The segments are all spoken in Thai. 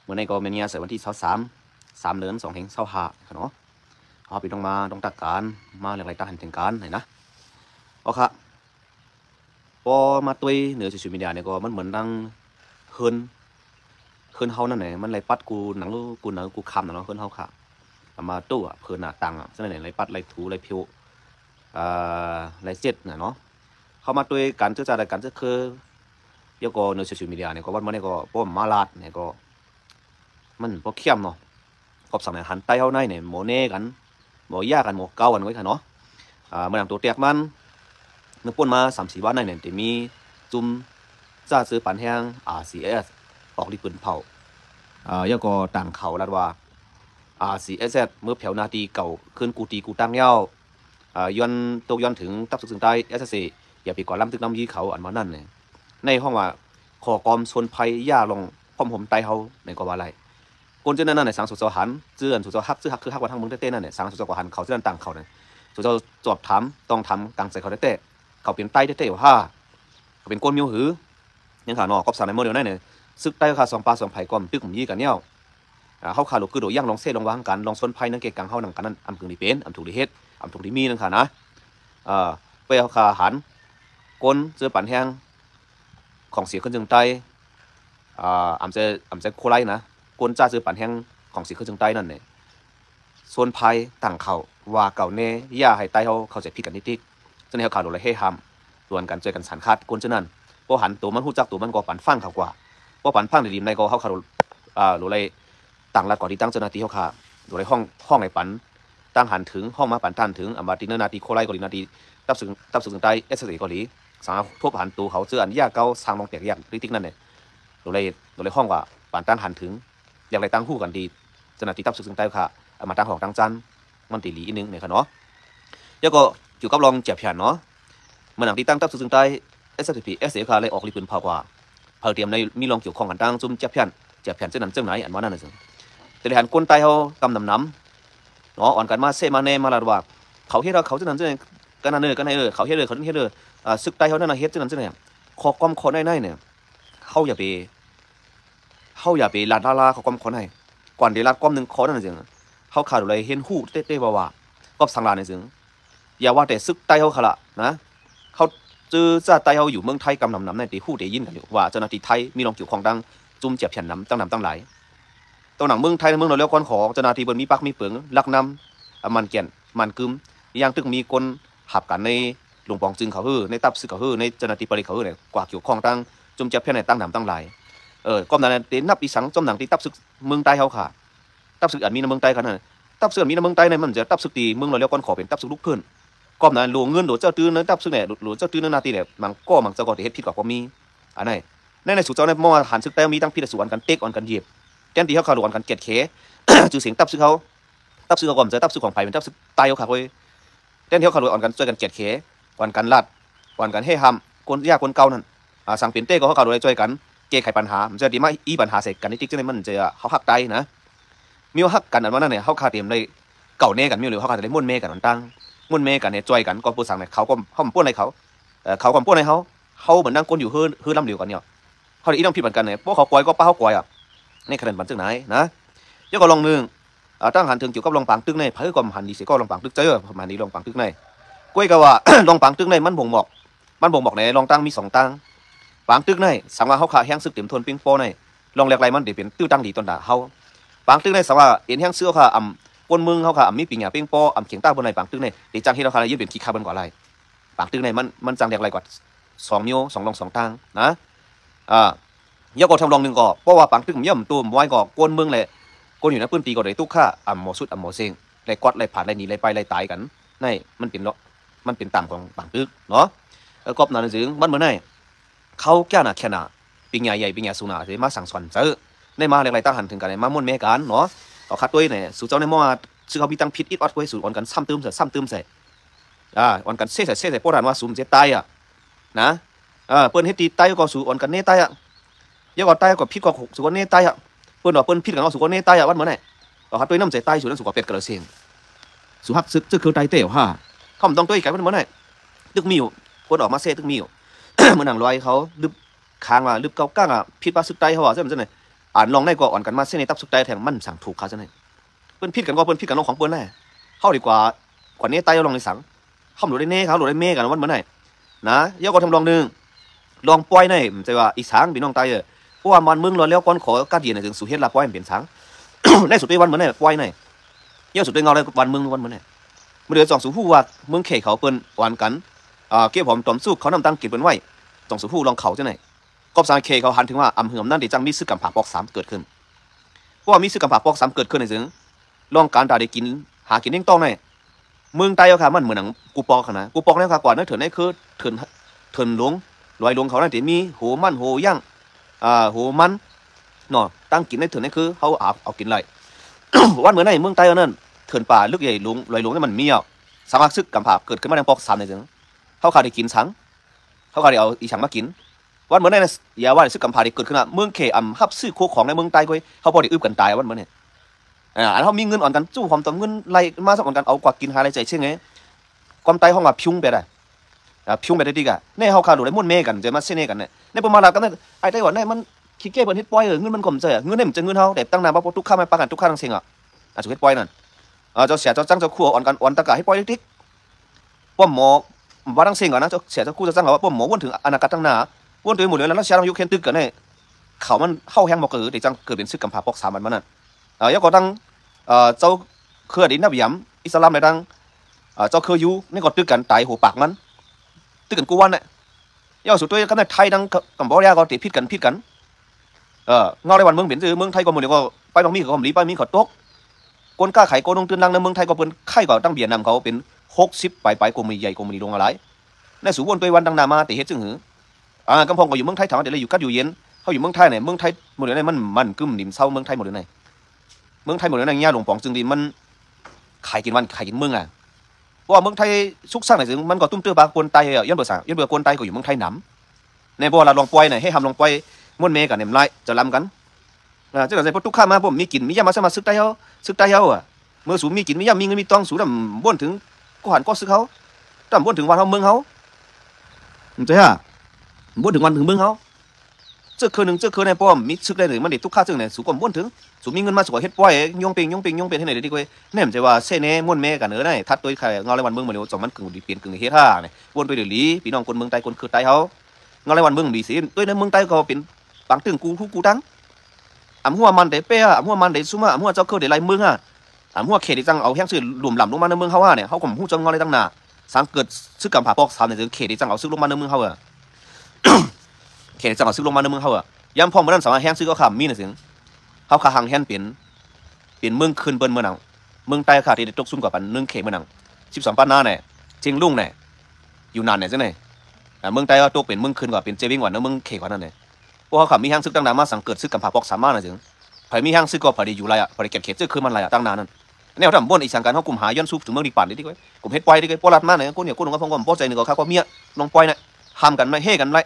มื่อในก็เมียเสร็จวันที่23เดือน2แห่ง25เนาะเอาไปต้องมาต้องตักการมาเรื่องอะไรตั้งหันถึงการไหนนะโอเคพอมาตุยเหนือโซเชียลมีเดียเนี่ยก็มันเหมือนดังคืนเฮานั่นแหละมันไรปัดกูหนังกูคำนะเนาะคืนเฮาค่ะมาตู้อ่ะเพื่อนหน้าตังอ่ะฉะนั้นไรปัดไรถูไรผิวไรเจ็ดเนาะเข้ามาตุยการเจรจาอะไรกันก็คือยก็ในโซเชียลมีเดียเนี่ยก็วันนี้ก็พวกมาลาดเนี่ยก็มันพวกเข้มเนาะก็สั่งในหันใต้เฮาในเนี่ยโมเน่กันโมย่ากันโมเก้ากันไว้ค่ะเนาะเมื่อหลังตัวเตียกมันนึกป่นมา3-4วันในเนี่ยจะมีจุ่มจ้าซื้อปันแห้งRCS ออกลิปืนเผายก็ต่างเขาแล้วว่าRCS เมื่อแผวนาทีเก่าขึ้นกูตีกูตั้งเย้าย้อนตกย้อนถึงตับสุดถึงใต้ SC อย่าไปก่อนล้ำตึกน้ำยี่เขาอันมานั่นเนี่ยในห้องว่าขอกอมชนภัยย่าลงพร้อมผมไตเฮาในก็ว่าไรคนเจ้านั่นเนี่ยสังสุดเจ้าหันเจือนสุดเจ้าฮักซื้อฮักคือฮักว่าทั้งเมืองเต้นั่นเนี่ยสังสุดเจ้าหันเขาเจือนต่างเขาเนี่ยสุดเจ้าจอบถามต้องทำกลางใส่เขาเต้เขาเป็นไตเต้ว่าเขาเป็นก้นมิวหือยังขาหนอกอบสารในโมเดลนั่นเนี่ยซึกไตขา2 ปลา 2 ไผ่ก้อมตึกผมยี่กันเนี่ยเขาขาหลุดคือโดยย่างลองเซ่ลองวางกันลองชนภัยนั่งเกะกังเฮานั่งกันนั่นอันพึงดีเป็นอันถูกดีเฮ็ดอันถูกดีมีนั่นค่ะนะไปเอาขาหันก้นเจอปั่นแห้งของเสียขึ้นจึงไตอำจะโคไลนะก้นจ้าเจอปั่นแห้งของเสียขึ้นจึงไตนั่นเนี่ยส่วนภัยต่างเขาว่าเก่าเน่ย่าให้ไตเขาจะพิกันนิดๆจะในเขาขาดอะไรให้ห้ามส่วนกันเจอกันสันคัดก้นเจ้านั่นพอหันตัวมันหูจักตัวมันก็ปั่นฟังเขากว่าพอปั่นฟังดีๆในก็เขาขาดหรืออะไรต่างรัดก่อนที่ตั้งเจ้าหน้าที่เขาขาดหรืออะไรห้องไอ้ปั่นตั้งหันถึงห้องมาปั่นท่านถึงมาตีนาทีโคไลก็ดีนาทีตับสึงไตSCก็ดีสังทบหันตัวเขาเจออันยากเก้าสร้างลองเปียกยากริติกนั่นเนี่ยโดยห้องว่าปานตั้งหันถึงอย่างไรตั้งคู่กันดีเจ้าหน้าที่ตับสึงใต้ค่ะมาตั้งของตั้งจันมันตีหลีอีนึงเนี่ยค่ะเนาะแล้วก็อยู่กับลองเจ็บแผลเนาะเมื่อหนังที่ตั้งตับสึงใต้ SC ค่ะเลยออกรีปืนเผากว่าเผาเตรียมในมีลองเกี่ยวข้องกันตั้งจุ่มเจ็บแผลเจ้านั้นเจ้าไหนอันว่านั่นน่ะสิแต่หันก้นใต้เขากำน้ำเนาะอ่อนกันมาเซมาเน่มาลาดว่าเขาเฮ็ดเราเขาเจ้านั้นเจ้ากันนั่นกันไหนเขาเฮ็ดเขาเฮ็ดซึกใต้เขานั่นเฮ็ดเจ้านั้นเจ้าไหนขอความขอได้เนี่ยเขาอย่าไปลาดลาเขาความขอได้ก่อนเดี๋ยวลาดความหนึ่งขอนั่นสิเขาขาดอะไรเห็นหู้เต้ว่าก็สังลาในสิอย่าว่าแต่ซึกใต้เขาขละนะเขาเจอจ้าใต้เขาอยู่เมืองไทยกำน้ำในตีหู้เดี๋ยวยินกันอยู่ว่าเจ้าหน้าที่ไทยมีลองเกี่ยวของดังจุ่มเจ็บแผ่นน้ำตั้งหลายตัวหนังเมืองไทยเมืองเราเลี้ยวก้อนขอเจ้าหน้าที่บนมีปักมีเปิงลักน้ำมันเกี่ยนมันกึมยังตึกมีคนหับกันในหลวงปองจึงเขาในตับซึกเขาในเจ้าหน้าที่ปริเขาเนี่ยกว่าเกี่ยวข้องตั้งจุ่มเจ็บแผ่นในตั้งน้ำตั้งหลายก้มนั้นเต็นนับปีสังจมหนังที่ตับซึกเมืองใต้เขาค่ะตับซึกอันมีในเมืองใต้กันนะตับซึกมีในเมืองใต้ในมันจะตับซึกตีเมืองเราเลี้ยวก้อนขอเป็นตับซึกลุกขึ้นก้มนั้นหลวงเงินหลวงเจ้าตื้นนั้นตับซึกเนี่ยหลวงเจ้าตื้นนั้นนาทีเนี่ยมันเจ้าก่อที่เฮ็ดผิดกว่าก็มีอันไหนในสุดเจ้าในมอหันซึกใต้มีตั้งพิษสุวรรณกันเต็กอ่อนกันเหยียบแกนที่เขาขาดอ่อนกันเกล็ดเขจือเสียงตับซึกเขาก่อนจะตับซึกของไผ่เป็นตับซึกใต้เขาขาดเว้ยแกนที่เขาขาดอ่อนกันช่วยกันเกล็ดเขอ่อนกันลาดอ่อนกันให้ห้ำคนยากคนเก่านั่นสั่งเปลี่ยนเต้ก็เขาขาดอะไรช่วยกันแก้ไขปัญหามันจะดีมากอีปัญหาเสร็จกันนี่ติ๊กจะมันจะเขาหักใจนะมีว่าหักกันอันว่านั่นเนี่ยเขาขาดเตรียมเลยเก่าเน่กันมีหรือเขาขาดเลยมุ่นเมกันตั้งมุ่นเมกันเนี่ยช่วยกันก็ปูสั่งเนี่ยเขาก็ป้วนในเขาก็ป้วนในเขาเหมือนนั่งก้นอยู่ฮือลำเหลียวกันเนี่ยเขาอีต้องผิดเหมือนกันเนี่ยพวกเขากวยก็ป้าเขากวยอ่ะในขนาดบันทึกไหนนะยกก็ลองหนึ่งตั้งหันถึงเกี่ยวกับลองปังตึกในเพื่อความหันดีเสียก็ลองปังตึกเจอประมาณนี้ลองปังตึกในกวยก็ว่า ลองปังตึกในมันบ่งบอกในลองตั้งมี2ตั้งปังตึกในสังว่าเขาขาแห้งซึกเต็มทนปิ้งโป้ในลองแหลกไรมันเดี๋ยวเป็นตื้อตั้งดีต้นด่าเขาปังตึกในสังว่าเอ็นแห้งเสื้อขาปนมึงเขาขามีปิงหยาปิ้งโป้เขียงต้าบนในปังตึกในเดี๋ยวจังที่เราขายืดเป็นขี้คาบนกว่าไรปังตึกในมันจังแหลกไรกว่า2 นิ้ว2 ลอง 2 ตั้งนะยกก็ทำลองหนึ่งก็เพราะว่าปังตึกย่ำตัวไว้ก็ก้นเมืองเลยก้นอยู่ในพื้นตีก็เลยตุกข้าหมอสุดหมอเซงเลยกอดเลยผ่านเลยหนีเลยไปเลยตายกันนี่มันเป็นต่างของปังตึกเนาะก็นั่นสิมันเหมือนไงเขาแก่หนาแค่หนาปิงใหญ่ปิงใหญ่สูงหนาเลยมาสั่งสอนเจอในมาอะไรตั้งหันถึงกันเลยมามุ่นเมกันเนาะก็คัดด้วยเนี่ยสู่เจ้าในหม้อซึ่งเขามีตั้งพิษอิดอัดไว้สู่อ่อนกันซ้ำเติมใส่อ่อนกันเซ่ใส่โบราณว่าสูมเจ็บตายอ่ะนะเปิ้นเฮ็ดตีตายก็สู่อ่อนกันเน่ตายอ่ะยกอดใต้ก็พิษก็สุกเน่ใต้อะเปิ้นว่าเปิ้นพิษกันเอาสุกเน่ใต้อะวันเหมือนไหนก็ฮัดด้วยน้ำใจใต้สู่นั้นสุกเป็ดกระเซียงสุฮักซึกจะคือใต้เต้ฮ่าเขาต้องด้วยกันวันเหมือนไหนตึกมิวคนออกมาเซ่ตึกมิวเหมือนหนังลอยเขาลึบค้างว่าลึบเกาก้างอ่ะพิษว่าซึกใต้เขาว่าใช่ไหม อ่านลองได้ก็อ่อนกันมาเส้นในตับสุดใจแทงมันสั่งถูกเขาจะไหนเปิ้นพิดกันก็เปิ้นพิดกันลองของเปิ้นแน่เข้าดีกว่ากว่านี้ไตลองในสังเข้าหลุดได้เน่เขาหลุดได้เมกันวันเมื่อไหร่นะเยอะก็ทำลองหนึ่งลองปล่อยในมันจะว่าอีสางพี่น้องไตเพราะว่ามันมึงรอแล้วก้อนขอการเดียนถึงสุเฮ็ดละปล่อยมันเป็นสังได้สุดด้วยวันเมื่อไหร่ปล่อยในเยอะสุดด้วยเงาเลยวันมึงวันเมื่อไหร่เมื่อเดือนสองสู่ผู้ว่าเมืองเขเขาเปิ้นวันกันเกี่ยวผมตอมสู้เขานำตั้งกิจเปิ้นไว้สองสู่ผู้ลองเขาจะไหนก็สารเคเขาหันถึงว่าอำเหิมนั่นเดี๋ยวจังมีซื้อกำผักปอกสามเกิดขึ้นเพราะว่ามีซื้อกำผักปอกสามเกิดขึ้นในซึ่งลองการตาได้กินหากินเองต้องในเมืองไต้เอาค่ะมันเหมือนหนังกูปอกนะกูปอกเนี่ยค่ะก่อนนั้นเถินนี่คือเถินหลวงลอยหลวงเขาเนี่ยมีโหมันโหย่างโหมันเนาะตั้งกินในเถินนี่คือเขาเอากินไร วันเหมือนในเมืองไต้นั่นเถินป่าลึกใหญ่หลวงลอยหลวงนี่มันมีอ่ะสามารถซึกกำผักเกิดขึ้นมาในปอกสามในซึ่งเขาขาดได้กินสังเขาขาดได้เอาอีฉังมากินวันเหมือนในอย่าว่าซึกกำผักได้เกิดขึ้นอ่ะเมืองเขอำฮับซื้อโคของในเมืองไต้ก็เขาพอได้อึบกันตายวันเหมือนเนี่ยอันเขามีเงินอ่อนกันจู้ความต่อเงินไล่มาสักอ่อนกันเอากว่ากินหาอะไรใจเช่นไงความไตห้องว่าพิ้งไปได้พิ้งไปได้ดีกะในเขาขาดหลุดได้มุ่นเมกันจะมาเส้นเนกันเนี่ยในประมาณนั้นกันเนี่ยไอ้ไต้หวันเนี่ยมันขี้เกียจเปิดเฮ็ดปล่อยเงินมันก่มเจอเงินเนี่ยมันจะเงินเขาแต่ตั้งนานว่าทุกข้ามันประกันทุกข้าทั้งเสียงอ่ะสุดเฮ็ดปล่อยนั่นเจ้าเสียเจ้าจังเจ้าคู่อ่อนกันอ่อนตะกะให้ปล่อยติ๊กป้อมหมอว่าทั้งเสียงก่อนนะเจ้าเสียเจ้าคู่เจ้าจังเขาว่าป้อมหมอวนถึงอนาคตตั้งหน้าวนตัวหมดเลยแล้วเสียต้องยุคเข็นตึกกันเนี่ยเขามันเข้าแห้งมาเกิดเดี๋ยวจังเกิดเป็นซึกกำผาปอกสามมันนั่นยกก็ตั้งเจ้าเครือดินนับยำอิสลามในดังเจ้าเคยอยู่นี่ก็ตึกกันตายหัวปากมันตึกกันกูวันเนี่ยย่อสุดตัวกันในไทยดังกัมพูชาก็ติดพิษกันเงาในวันเมืองเปลี่ยนชื่อเมืองไทยก็หมดเลยก็ไปบางมีก็หลีไปมีขอตกคนกล้าไข่โกนงตื่นดังในเมืองไทยก็เป็นไข่ก็ตั้งเบียร์นำเขาเป็น60ไปกูมีใหญ่กูมีลงอะไรในสุวรรณตัววันดังนามาแต่เฮ็ดจึงหือกำพองก็อยู่เมืองไทยถามเดี๋ยวเลยอยู่กัดอยู่เย็นเขาอยู่เมืองไทยเนี่ยเมืองไทยหมดเลยมันกึ่มดินเศร้าเมืองไทยหมดเลยเมืองไทยหมดเลยนะเนี่ยหลวงปองจึงดีมันขายกินวันขายกินเมืองอ่ะเพราะว่าเมืองไทยสุกสร้างไหนซึ่งมันก็ตุ้มเตื้อบางคนไตย้อนเบอร์สามย้อนเบอร์คนไตก็อยู่เมืองไทยหนำในบ่อเราลองปล่อยหน่อยให้ทำลองปล่อยม้วนเมกันเนี่ยไล่จะล้ำกันเจ้าหน้าที่พอทุกข้ามาผมมีกินมียามาสมัครซึกไตเขาอ่ะเมื่อสูมีกินมียามีเงินมีตองสูดำบ้วนถึงก็หันก็ซึกเขาดำบ้วนถึงวันเขาเมืองเขาใช่ฮะบ้วนถึงวันถึงเมืองเขาเจ้าเคยในป้อมมีซึกได้หรือมันเด็ดทุกข้าซึ่งเนี่ยสูกลมบ้วนถึงสูมีเงินมาสูกเฮ็ดปล่อยยงเป็นให้ไหนดีกว่าเนี่ยมันจะว่าเส้นเน่ม้วนเมกันได้ทัดตัวใครเงาในวันเมืองมาเดี๋ยวจอมมันกึ่งดีเปลี่ยนกึ่งเฮ็ดท่าเนี่ยวนไปเดี๋ยวลีพี่น้องคนเมืองใต้คนคือใต้เขาเงาในวันเมืองดีสิตัวในเมืองใต้ก็เป็นบางตึงกูตั้งหัวมันเดเป้หัวมันเดซุมาหัวเจ้าเคยเดไล่เมืองหัวเขตจังเอาแห้งซื้อหลุมหล่ำลงมาในเมืองเขาเนี่ยเขาก็หูจังเงาในตั้งนาสังเกิดซึกกำผาปอกสามเนี่ยเขตจังเอาซื้อลงมาในเมืองเขาเขตจังเอาซื้อลงมาในเมืองเขาย้ำพอมาด้านสามารถแห้งซื้อก็ขำมีนะสิเขาขาหังแห้งเปลี่ยนเมืองคืนเปิ้นเมืองหนังเมืองใต้ขาที่ตกซุ่มกับปัน1 เขตเมืองหนัง12 ปันหน้าเนี่ยเชียงลุ่งเนี่ยอยู่นานเนี่ยใช่ไหมเมืองใต้ก็ตกเป็นเมืองคืนกว่าเป็นเจวิงกว่าเมืองเขตกว่านั่นเนี่ยพวกเขาขำมีแห้งซึกตั้งนานมาสังเกิดซึกกำผาปอกสามารถนะสิไผมีแห้งซึกก็พอดีอยู่ไรพอดีเขตซึกคือมันไรตั้งนานนั่นเนี่ยเขาทำบ้วนอีสังการเขากลุ่มหาย้อนซุปถึงเมืองดีปั่นได้ดีกว่ากลุ่มเฮ็ดปล่อยได้กว่าปลัดมาเนี่ยคนเนี่ยคนของเขาพงก็พอใจหนึ่งก็เขาก็เมียลงปล่อยเนี่ยห้ามกันไม่เฮ่กันไร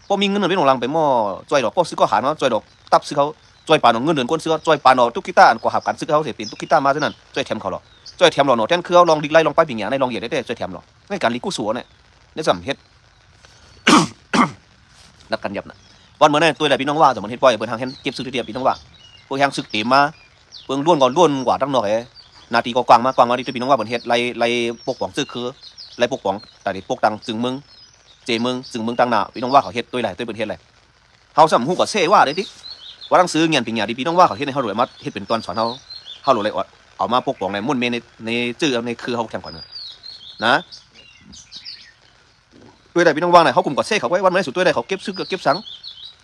พอมีเงินเป็นของลังไปหม้อจ่อยดอกพอซื้อก็หาเนาะจ่อยดอกตับซื้อเขาจ่อยปานเงินเดือนก้นซื้อจ่อยปานตุกกีตาร์ก็หับกันซื้อเขาเสียเป็นตุกกีตาร์มาเท่านั้นจ่อยแถมเขาหรอจ่อยแถมหรอเนาะแทนคือเขาลองดิไล่ลองไปปิ่งอย่างในลองเหยียดได้จ่อยแถมหรอในการลีกู้สัวเนี่ยในสำเฮ็ดนักกันยับนะวันเมื่อนั้นตัวใดพี่น้องว่าสมมติเฮ็ดปล่อยเปิดทางเฮ็ดเก็บซื้อเดียวพี่น้องว่าพวกแห้งซึกเต็มมาเปิงล้วนกว่าตั้งหน่อยนาทีก็กว้างมากที่พี่น้องว่าเปิดเฮ็ดไล่ปกป้องซื้อคือไล่ปกป้องแต่ดิปกตังจึงเมืองเจเมืองจึงเมืองตังหน้าพี่น้องว่าเขาเฮ็ดตัวใดตัวเปิดเฮ็ดอะไรเขาสำหูกับเซ่ว่าได้ดิว่าต้องซื้อเงินปิ่งอย่างที่พี่น้องว่าเขาเฮ็ดในเขาหลวยมาเฮ็ดเป็นตอนสอนเขาหลวยเอามาปกป้องในมุ่นเมในจื้อในคือเขาแข่งก่อนนะตัวใดพี่น้องว่าไหนเขากลุ่มกับเซ่เขาไว้วันไม่สุดตัวใดเขาเก็บซึกเก็บสัง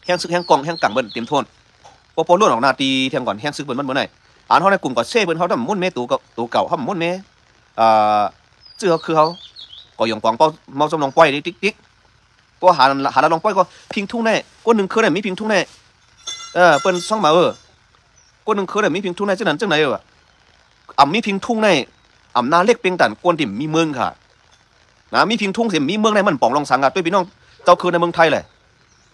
แห้งซึกแห้งกองแห้งกังเบิ้ลเต็มโทนพอล้วนออกนาตีแทงก่อนแห้งซึกเบิ้ลมันเมื่อไหร่อ่านเขาในกลุ่มกับเซ่เบิ้ลเขาทำมุ่นเมตัวเก่าเขามุ่นเมจื้อเขาคือเขาก็ยองกองเป้าเมาจำลองปล่อยติ๊กพอหาลองปล่อยก็พิงทุ่งแน่ก้นหนึ่งคือไหนมีพิงทุ่งแน่เปิ้นซ่องมาก้นหนึ่งคือไหนมีพิงทุ่งแน่จังนั้นจังไหนมีพิงทุ่งแน่นาเล็กเปียงตันก้นที่มีเมืองค่ะนะมีพิงทุ่งเสียมีเมืองในมันป่องลองสังกัดด้วยพี่น้องเจ้าคือในเมืองไทยแหล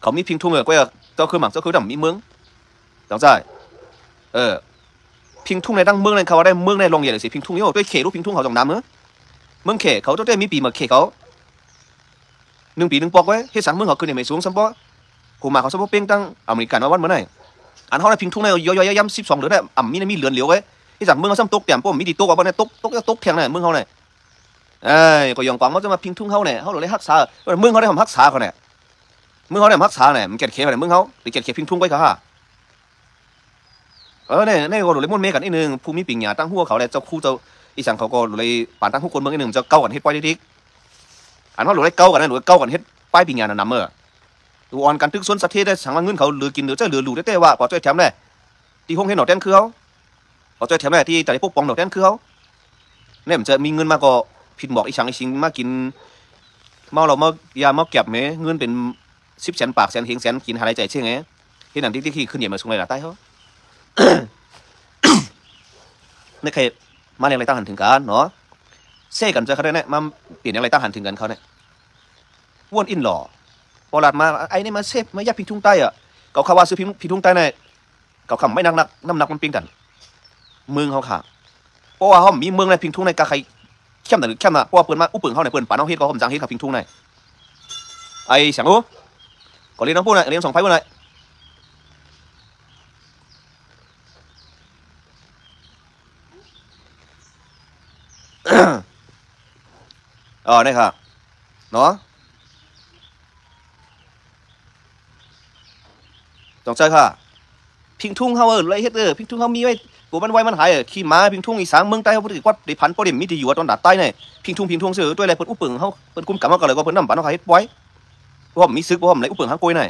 ะเขามีพิงทุ่งก็เจ้าคือหมักเจ้าคือดำมีเมืองจังใจพิงทุ่งในดังเมืองในเขาได้เมืองในลองใหญ่เลยสิพิงทุ่งนี่ด้วยเขรูพิงทุ่งเขาจงน้ำเมืองเขเขาต้องได้มีปีมาเขเขา1 ปี 1 ปอกไว้เฮ็ดสังเมืองเขาคือในไม่สูงสัมปอกูมาเขาสัมปอเปียงตั้งอเมริกันมาวันเมื่อไหร่ อันเขาในพิงทุ่งในย่อยๆย้ำ12เดือนได้อ่ำมีเหลือนเหลียวไว้ที่จากเมืองเขาซ้ำตกเตี่ยมพวกมีดีตกว่าเนี่ยตกแทงเนี่ยเมืองเขาเนี่ยก็ยองกวางเขาจะมาพิงทุ่งเขาเนี่ยเขาเลยฮักษาเมืองเขาได้ทำฮักษาเขาเนี่ยเมืองเขาได้ฮักษาเนี่ยมันเกลียดเขยเนี่ยเมืองเขาหรือเกลียดเขยพิงทุ่งไว้ค่ะเนี่ยก็เลยมุ่นเมกันนิดนึงภูมิปิงหยาตั้งหัวเขาเลยเจ้าคู่เจ้าอีสังเขาก็เลยป่านตั้งหัวคนเมืองนิดนึงจะเก้ากันเฮ็ดป้ายดิ๊กอันเขาเลยเก้ากันนะหรือเก้ากันเฮ็ดป้ายปิงหยาน่ะนำดูอ่อนกันทึกส่วนสัตว์เทได้สั่งเงินเขาหรือกินหรือเจ้าหรือหลูได้ว่าพอจ้อยแถมได้ที่ห้องเฮ็ดหนอแดนคือเขาพอจ้อยแถมได้ที่แต่พวกปองหนอแดนคือเขาเนี่ยมันจะมีเงินมาก็ผิดบอกอีสังอีชิงมากินเมาเราเมายาเมาเก็บไหมเงินเป็น10 แสนปากแสนเฮงแสนกินหาไรใจเช่ไงที่นั่นที่ขึ้นเหยียบมาส่งเลยละใต้เขานี่ใครมาเรียงอะไรตั้งหันถึงกันเนาะเซ่กันจะเขาได้เนี่ยมาเปลี่ยนอะไรตั้งหันถึงกันเขาเนี่ยวนอินหล่อพอหลัดมาไอ้นี่มาเซฟมายัดพิงทุ่งใต้อะเขาข่าวว่าซื้อพิงทุ่งใต้เนี่ยเขาคำไม่นักน้ำหนักมันปิ้งกันเมืองเขาค่ะเพราะว่าเขามีเมืองในพิงทุ่งในกาใครเข้มแต่หรือเข้มนะเพราะว่าเปิดมาอุปเปิงเขาเนี่ยเปิดป่านเอาเฮ็ดเขาผมจังเฮ็ดกับพิงทุ่งในไอ้เสียงโอ้ก็เรียนน้องพูดเลยเรียน2 ไฟพูดเลยนี่ค่ะเนาะจงใจค่ะพิงทุ่งเขาอะไรเฮ็ดพิงทุ่งเขามีไว้กูมันไว้มันหายขี่ม้าพิงทุ่งอีสานเมืองใต้เขาพูดถึงว่าได้พันปอดิมมีที่อยู่ตอนดัดใต้เนี่ยพิงทุ่งเสือด้วยอะไรเปิดอุปเปิงเขาเปิดกุมกำมาก็เลยว่าเปิดน้ำปานเขาเฮ็ดไว้เพราะมีซึกเพราะอะไรอุปเปิงเขาโกยเนี่ย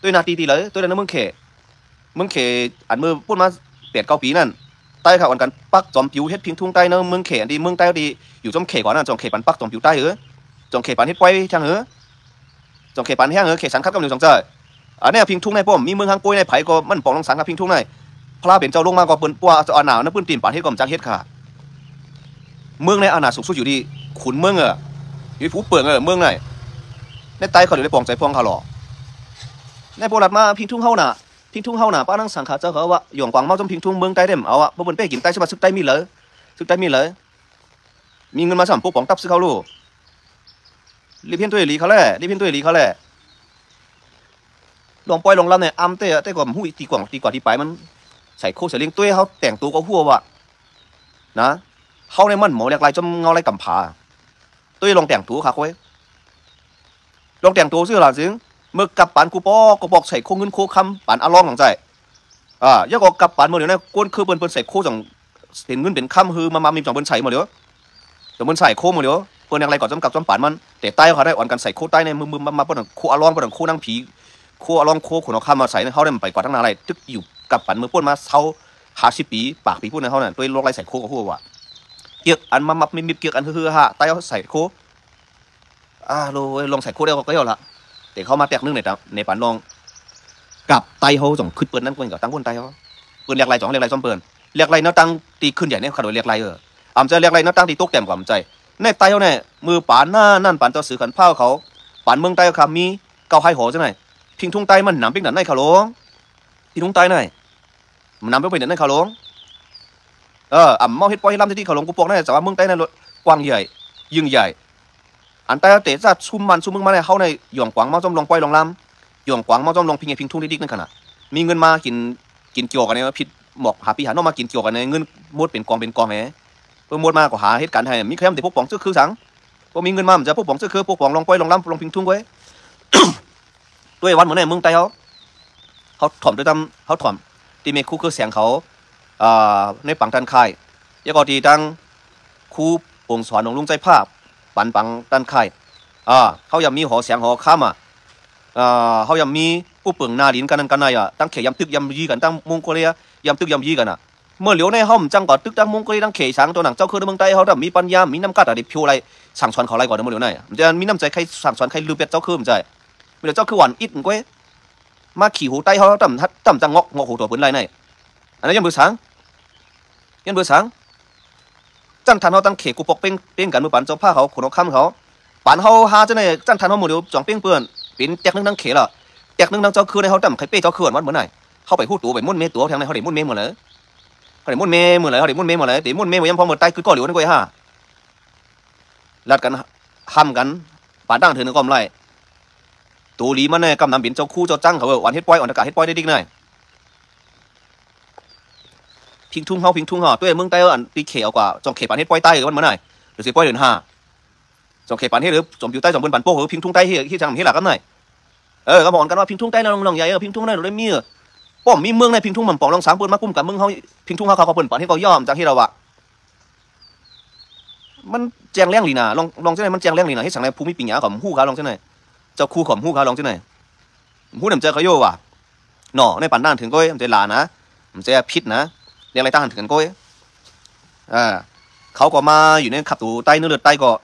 ด้วยนาตีเลยด้วยนั้นเมืองเขอันมือพูดมา8-9 ปีนั่นใต้ข่าวกันปักจอมผิวเฮ็ดพิงทุ่งใต้เนาะเมืองเขอันดีเมืองใต้ดีอยู่จอมเขก่อนนั่นจอมเขปันปักจอมผิวใต้จอมเขปันเฮ็ดไว้ทางจอมเขปันแห้งเขสันคับกำลังจงใจอันนี้พิงทุ่งในพวกมีเมืองทางโกยในไผ่ก็มันปองลงสังกับพิงทุ่งในพระเป็นเจ้าลงมาก็เปิ้นปัวจะอาหนาวนะเปิ้นตีนป่านเฮ็ดก็มจังเฮ็ดค่ะเมืองในอาณาสูงสุดอยู่ที่ขุนเมืองอยู่ผู้เปิงเมืองในใต้เขาอยู่ในปองใจพองเขาหรอในโบราณมาพิงทุ่งเฮาน่ะป้านั่งสังขาเจ้าเขาว่าหยองกวางเมาจมพิงทุ่งเมืองใต้เด้มเอาบ่เปิ้นไปกินใต้ใช่ป่ะซึกใต้มีเลยมีเงินมาสำพวกปองตับซื้อเขาลูกรีบเพี้ยนตัวหลีเขาแหละลองปล่อยลงลำเนี่ยอ้ำแต่ก็หู้ตีกว่าที่ไปมันใส่โคใส่เลี้ยงตัวเขาแต่งตัวก็หัวว่ะนะเขาในมันหมอเรียกไรจมเงาไรกำผาตัวลองแต่งตัวค่ะคุยลองแต่งตัวซื้อหลังซึ่งเมื่อกับปานกูปอก็บอกใส่โคเงินโคคำปานอารองหลังใจยังก็กับปานเมื่อเดี๋ยวนี้ก้นคือเปิ้นใส่โคจังเป็นเงินเป็นคำคือมามีจังเปิ้นใส่หมดเดี๋ยวจังเปิ้นใส่โคหมดเดี๋ยวเปิ้นอย่างไรก่อนจำกับจำปานมันแต่ใต้เขาได้อ่อนกันใส่โคใต้ในมือมาเปิ้นโคอารองเปิ้นโคนั่งผีโคอารองโคขุนเอาข้ามมาใส่เขาได้มันไปกว่าทั้งนาอะไรตึกอยู่กับปันมือป้นมาเท่า50 ปีปากปีพูดในเขาเนี่ยตัวโรคไรใส่โคกับหัวว่ะเกียกอันมามีเกียกอันคือฮะใต้เขาใส่โคลองใส่โคได้ก็ย่อละแต่เขามาแตกนึงในปันลองกับไตเขาจ่องขึ้นเปิดนั่นคนกับตั้งคนไตเขาเปิดเรียกไรจ่องเรียกไรจ่องเปิดเรียกไรน้าตั้งตีขึ้นใหญ่เนี่ยขาดเรียกไรอ่ำจะเรียกไรน้าตั้งตีโต๊ะแก้มกว่าใจในไตเขาเนี่ยมือปานหน้านั่นปานต่อสื่อขันเผาเขาปานเมืองไตเขามีเกาไฮโหใช่ไหมพิงทุ่งใต้มันหนำเป็นหนังในขาลงพิงทุ่งใต้ไหนมันหนำเป็นหนังในขาลงเมาเฮ็ดปล่อยลำที่ขาลงกูบอกได้แต่ว่าเมืองใต้ในกว้างใหญ่ยิ่งใหญ่อันใต้เตะจะซุ่มเมืองมาในเขาในหย่องกวางเมาจอมลงปล่อยลงลำหย่องกวางเมาจอมลงพิงทุ่งดิ๊กนั่นขนาดมีเงินมากินเกี่ยวกันเนี่ยผิดหมอกหาปีหานอกมากินเกี่ยวกันเนี่ยเงินมดเป็นกองแหมเพิ่มมดมาก็หาเหตุการณ์ให้มีใครแต่พวกป๋องซื้อคือสังพวกมีเงินมามันจะพวกป๋องซื้อคือพวกป๋องลงปล่อยลงลำลงพิงทุ่งไว้ด้วยวันเหมือนในเมืองใต้เขาถ่อมด้วยเขาถ่อมตีเมฆคู่คือเสียงเขาในปังตันคายยกอตีตั้งคู่ปงสอนของลุงใจภาพปันปังตันคายเขายังมีหอเสียงหอข้ามเขายังมีผู้เปิงนาลินกันในตั้งเขยยำตึกยำยีกันตั้งมงโกเลียยำตึกยำยีกันเมื่อเหลียวในห้องจังก่อตึกตั้งมงโกเลียตั้งเขยช้างตัวหนังเจ้าคือในเมืองใต้เขาแต่มีปัญญามีน้ำกัดอะไรพิวอะไรสั่งสอนเขาอะไรก่อนในเมื่อเหลียวในมันจะมีน้ำใจใครสั่งสอนใครลืมเป็ดเจ้าคือมันใจเมื่อเจ้าคือหวานอิดก้อยมาขี่หูใต้เขาต่ำจังงอกหูตัวปืนไรในอันนั้นยังเบอร์สังจังทันเขาตั้งเขกูปกเป้งกันมือปันเจ้าผ้าเขาขุนเอาค้ำเขาปันเขาหาจะในจังทันเขาหมดเดียวจ่องเป้งเปื่อนเป็นแตกนึงทั้งเขละแตกนึงทั้งเจ้าคือในเขาต่ำใครเป้เจ้าคือวันเหมือนไหนเขาไปพูดตัวไปมุ่นเมตัวแทงในเขาเดี๋ยวมุ่นเมหมดเลยเขาเดี๋ยวมุ่นเมหมดเลยเดี๋ยวมุ่นเมหมดยังพอหมดใต้คือก้อนเหลียวนั่นก้อยลัดกันห้ามกันป่าดั้งเถื่อนก้อมไรตัวลีมันเนี่ยกำนำบินเจ้าคู่เจ้าจังเขาวันเฮ็ดปล่อยอากาศเฮ็ดปล่อยได้ดิ๊กหน่อย พิงทุ่งเขาตัวเมืองใต้อันตีเขียวกว่าจงเขปันเฮ็ดปล่อยใต้กันเมื่อไหร่หรือสิปล่อยเดือนห้าจงเขปันเฮ็ดหรือจงอยู่ใต้จงบนปันโป้หรือพิงทุ่งใต้ที่จังเฮ็ดหลักกันหน่อยก็บอกกันว่าพิงทุ่งใต้ลองใหญ่พิงทุ่งใต้เราได้มีป้อมมีเมืองในพิงทุ่งมันปองลองสามเปิ้นมากุ้มกับเมืองเขาพิงทุ่งเขาเปิ้นปันให้เขาย่อมจากที่เราอะมันแจงแรงลีน่ะลองเจ้าไหนมันแจงแรงลีน่ะให้สั่งในภูมิปัญญาของฮู้เขาลองเจ้าไหนเจ้าคู่ของฮู้เขาลองเจ้าไหนฮู้นำเจอเขาโย่ว่ะหน่อในปันด้านถึงก้อยมันจะลานะมันจะพิษนะเรียกอะไรตั้งถึงกันก้อยเขาก็มาอยู่ในขับตูใต้เนื้อเลือดใต้ก็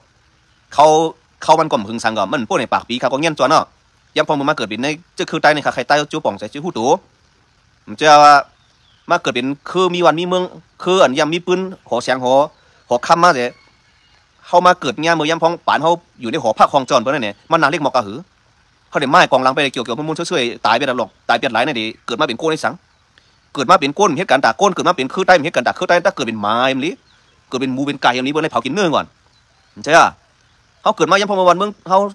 เขามันก่อมพึงสังก็มันพวกในปากปีเขาก็เงี้ยนจวนเนาะย้ำพอมันมาเกิดเป็นในจะคือใต้ในขาใครใต้จูป่องใส่จู้หูตูมันจะมาเกิดเป็นคือมีวันมีเมืองคืออันยำมีปืนหอเสียงหอคำมาเสียเขามาเกิดเงี้ยมือย้ำพองป่านเขาอยู่ในหอผ้าคลองจอนเพราะนั่นเนี่ยมันนานเรียกหมอกกระหือเขาเดี๋ยวไม้กองลังไปเกี่ยวกับมุ่นช่วยตายไปแล้วหรอกตายเปียดไหลในดีเกิดมาเป็นโก้ในสังเกิดมาเป็นก้นเหตุการณ์ตาก้นเกิดมาเป็นคือใต้เหตุการณ์ตาคือใต้ถ้าเกิดเป็นไม้อย่างนี้เกิดเป็นมูเป็นไก่อย่างนี้บนในเผากินเนื้อก่อนใช่ป่ะเขาเกิดมาย้ำพอมาวันเมืองเขา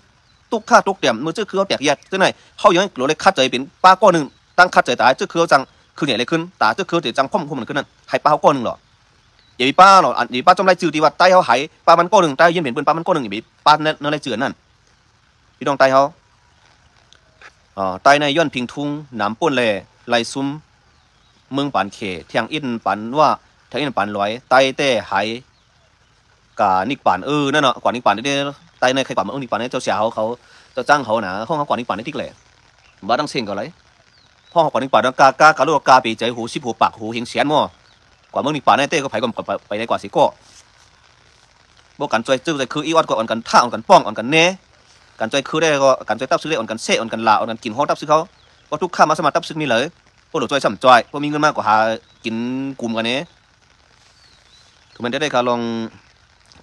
ตุกฆ่าตุกเดี่ยมมือเจ้าคือเขาแตกแยกเจ้าไหนเขายังหลวงเลยคัดใจเป็นป้าก้อนหนึ่งตั้งคัดใจตายเจ้าคือเขาจังคือเนี่ยอะไรขึ้นตาเจ้าคือเดี๋ยวจังพ่อมมันขึ้นนั่นให้ป้าเขาก้อนหนึ่งหรออย่ามีป้าหรอกอย่าป้าจำไรจืดตีว่าใต้เขาหายป้ามันก้อนหนึ่งใต้ยืนเป็นปืนป้ามันก้อนหนึ่งอย่ามีป้านั่นอะไรจืดนั่นพี่น้องใต้เขาใต้ในย้อนพิงทุ่งน้ำป่นเลยไล่ซุ้มเมืองปันเขเทียงอินปันว่าเทียงอินปันลอยใต้เต้หายกานิกปันนั่นเนาะกว่านิกปันนี่ใต้ในใครปันมันนิกปันนี่เจ้าเสียเขาเจ้าจ้างเขานะห้องเขากว่านิกปันนี่ติ๊กเลยบ้าดังเสียงก็เลยห้องเขากว่านิกปันกาลูกกาปีใจหูชิบหูปากหูเฮงเสียนมั่วกว่าเมืองนิกปันนี่เต้ก็ไปได้กว่าสิก็บอกกันใจจื้อใจคืออีออดก็อ่อนกันท่าอ่อนกันป้องอ่อนกันเน่การใจคือได้ก็การใจตับซื้อได้อ่อนกันเซ่อ่อนกันลาอ่อนกันกินห้องตับซื้อเขาก็ทุกข้ามาสมัครตับซื้อนี่เลยพวกหลุดใจสัมจอยพวกมีเงินมากกว่าหากินกลุ่มกันนี้ถูกมันได้ค่ะลอ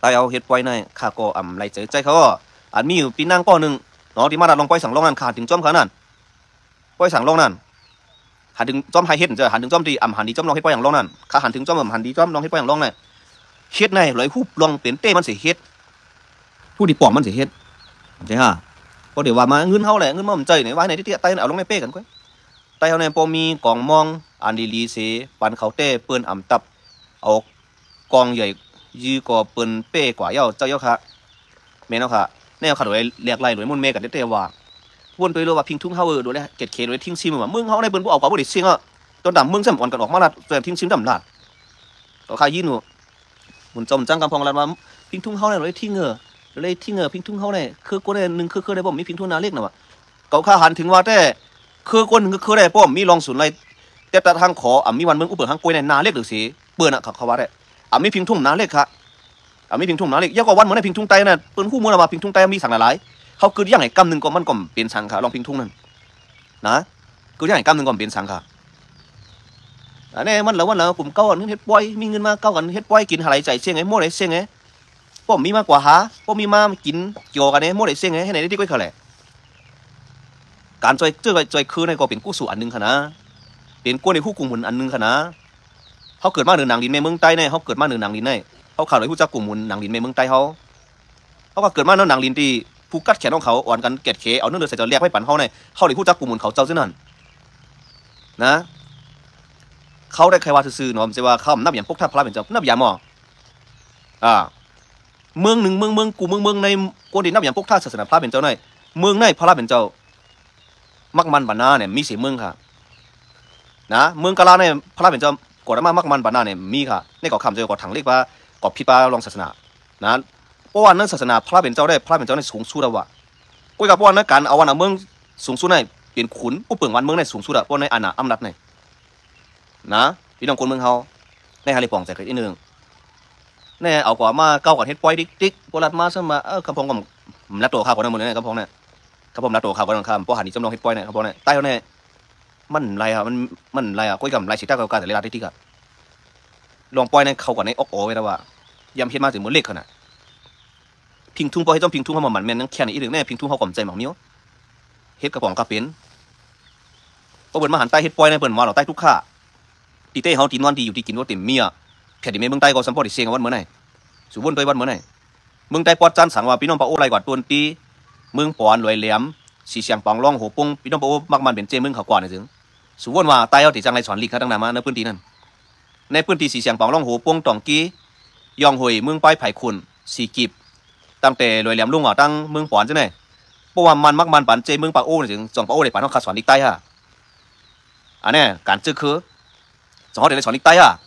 งตายเอาเฮ็ดปล่อยในข้าก็ไรใจเขาก็อาจมีอยู่ปีนั่งป้อหนึ่งเนาะที่มาดัดลองปล่อยสั่งลองนั่นขาดถึงจอมขานั่นปล่อยสั่งลองนั่นหันถึงจอมไฮเฮ็ดจะหันถึงจอมที่หันดีจอมลองเฮ็ดปล่อยอย่างลองนั่นข้าหันถึงจอมหันดีจอมลองเฮ็ดปล่อยอย่างลองนั่นเฮ็ดในเลยฮู้ลองเปลี่ยนเต้มันเสียเฮ็ดผู้ที่ปอมมันเสียเฮ็ดใช่ฮะก็เดี๋ยวว่ามาเงินเขาแหละเงินมันใจไหนไว้ไหนที่เตี้ยไตเอาลงในเป้กันก้อยไตเขาในพอมีกองมองอันดีลีเสปันเขาเต้เปิ้นอ่ำตับเอากองใหญ่ยื้อก่อเปิ้นเป้กว่าเย้าเจ้าเย้าค่ะเมนเอาค่ะแนวขาดโดยเรียกไล่โดยมุ่นเมกันเต้ว่าวนไปเลยว่าพิงทุ่งเฮาโดยเลยเกตเคโดยทิ้งซิมว่ามึงเขาในเปิ้นบ่เอากว่าบ่ได้เสียงอ่ะต้นดำมึงซ้ำอ่อนกันออกมาละแต่ทิ้งซิมดำลาดต่อค่ายินหมุนจมจังกำพองลานว่าพิงทุ่งเฮาเนี่ยเลยทิ้งเลยทิ้งพิงทุ่งเฮาเนี่ยคือกูได้หนึ่งคือได้บ่มีพิงทุ่งนาเล็กน่ะว่าเก่าข้าหันถึงว่าแต่คือคนคือได้ป้อมมีรองศูนย์อะไรแต่ทางขอมีวันเมืองอุปถัมภ์กวยในนาเล็กหรือสิเปื่อนอ่ะเขาว่าได้มีพิงทุ่งนาเล็กค่ะมีพิงทุ่งนาเล็กยากกว่าวันเหมือนในพิงทุ่งไตน่ะเปิ้นฮู้มื้อละว่าพิงทุ่งไตมีสังหลายเขาคืออย่างไหนกำหนึ่งก็มันก็เป็นสังค่ะลองพิงทุ่งนั่นนะคืออย่างไหนกำหนึ่งก็เป็นสังค่ะอันนี้มันแล้ววันแล้วผมเก้ากันเฮ็ดปล่อยมีเงินมาเก้ากันเฮ็ดปล่อยกินอะไรใจเสี่ยงไงโม่ไหนเสี่ยงไงป้อมมีมากกว่าหาป้อมมีมากินเกี่ยวกันเนี่ยโม่ไหนเสี่ยงไงให้ไหนได้ที่ก้อยเขาแหละการจอยคือในก็เป็นกู้สู่อันนึงค่ะนะเป็นกู้ในคู่กลุ่มหุ่นอันนึงค่ะนะเขาเกิดมาเหนือหนังดินในเมืองใต้เนี่ยเขาเกิดมาเหนือหนังดินในเขาข่าวเลยผู้จักกลุ่มหุ่นหนังดินในเมืองใต้เขาก็เกิดมาเนื้อหนังดินที่ผู้กัดแขนของเขาอ่อนกันเกล็ดเคเอาเนื้อเดือดใส่จะเรียกไว้ปั่นเขาเนี่ยเขาเลยผู้จักกลุ่มหุ่นเขาเจ้าเส้นนั่นนะเขาได้ใครว่าซื่อเนาะไม่ใช่ว่าเขานับอย่างพวกท่าพระเป็นเจ้านับอย่างหม้อเมืองหนึ่งเมืองกูเมืองในกูดีนับอย่างพวกท่าศาสนาพระเป็นเจ้าในเมืองในพระเป็นเจ้ามักมันบรรณาเนี่ยมี4เมืองค่ะนะเมืองกาลาเนี่ยพระเป็นเจ้ากอดมามักมันบรรณาเนี่ยมีค่ะในก่อคำเจ้ากอดถังเรียกว่ากอดพิพาลองศาสนานะเพราะว่านั้นศาสนาพระเป็นเจ้าได้พระเป็นเจ้าในสูงสุดแล้วว่ะกูกับว่านั้นการเอาวันเมืองสูงสุดในเป็นขุนผู้เปิ่งวันเมืองในสูงสุดอะเพราะในอาณาอำนาจในนะพี่น้องคนเมืองเขาในฮาริปองใจกันอีกนึงแน่เอากว่ามาเก้ากันเฮ็ดปล่อยติ๊กโบราณมาซะมาคำพองกับนักตัวข้าวคนนั้นหมดเลยคำพองเนี่ยคำพองนักตัวข้าวคนนั้นคำเพราะหันนี่จำลองเฮ็ดปล่อยเนี่ยคำพองเนี่ยใต้เขาเนี่ยมันไรอ่ะมันไรอ่ะก้อยกับไรสิต้ากับการแต่เวลาติ๊กอ่ะลองปล่อยในเขากันในอกโอไว้แล้วว่ายำเฮ็ดมาถึงมือเล็กขนาดพิงทุ่งปล่อยให้จอมพิงทุ่งเขาหมันแม่นนั่งแค่นี้อีกหนึ่งแน่พิงทุ่งเขากล่อมใจหมอกมิ้วเฮ็ดกระป๋องกระเป็นพอเปิดมาหันใต้เฮ็ดปล่อยในเปิดมาเราใต้ทุกข้าตีเต้เขาตีนวันตีอยู่ที่กินว่าเต็มเมียแผ่นดินเมืองใต้ก็สัมพอดีเสียงวันเมื่อไหร่สุวรรณไปวันเมื่อไหร่เมืองใต้ปอดจันสังว่าพี่น้องปะโอ้ไรกว่าตัวตีเมืองปอนรวยแหลมสีเสียงปองร่องหัวปุ้งพี่น้องปะโอ้มักมันเป็นเจเมืองเขาก่อนนะถึงสุวรรณว่าใต้เอาติจังไรสอนลีกเขาตั้งนานมาในพื้นที่นั้น ในพื้นที่สีเสียงปองล่องหูปงตองกี้ยองหวยเมืองป้ายไผ่ขุนสีกิบตั้งแต่รวยแหลมลุงตั้งเมืองปอนใช่ไหมเพราะว่ามันมักมันปันเจเมืองปาโอ้ถึงจองปาโอ้ในปันเขาขาดสอนอีกใต้ฮะอันนี้การจื้อคือสองเขาเดี๋ยวสอนอีกใต้ฮะ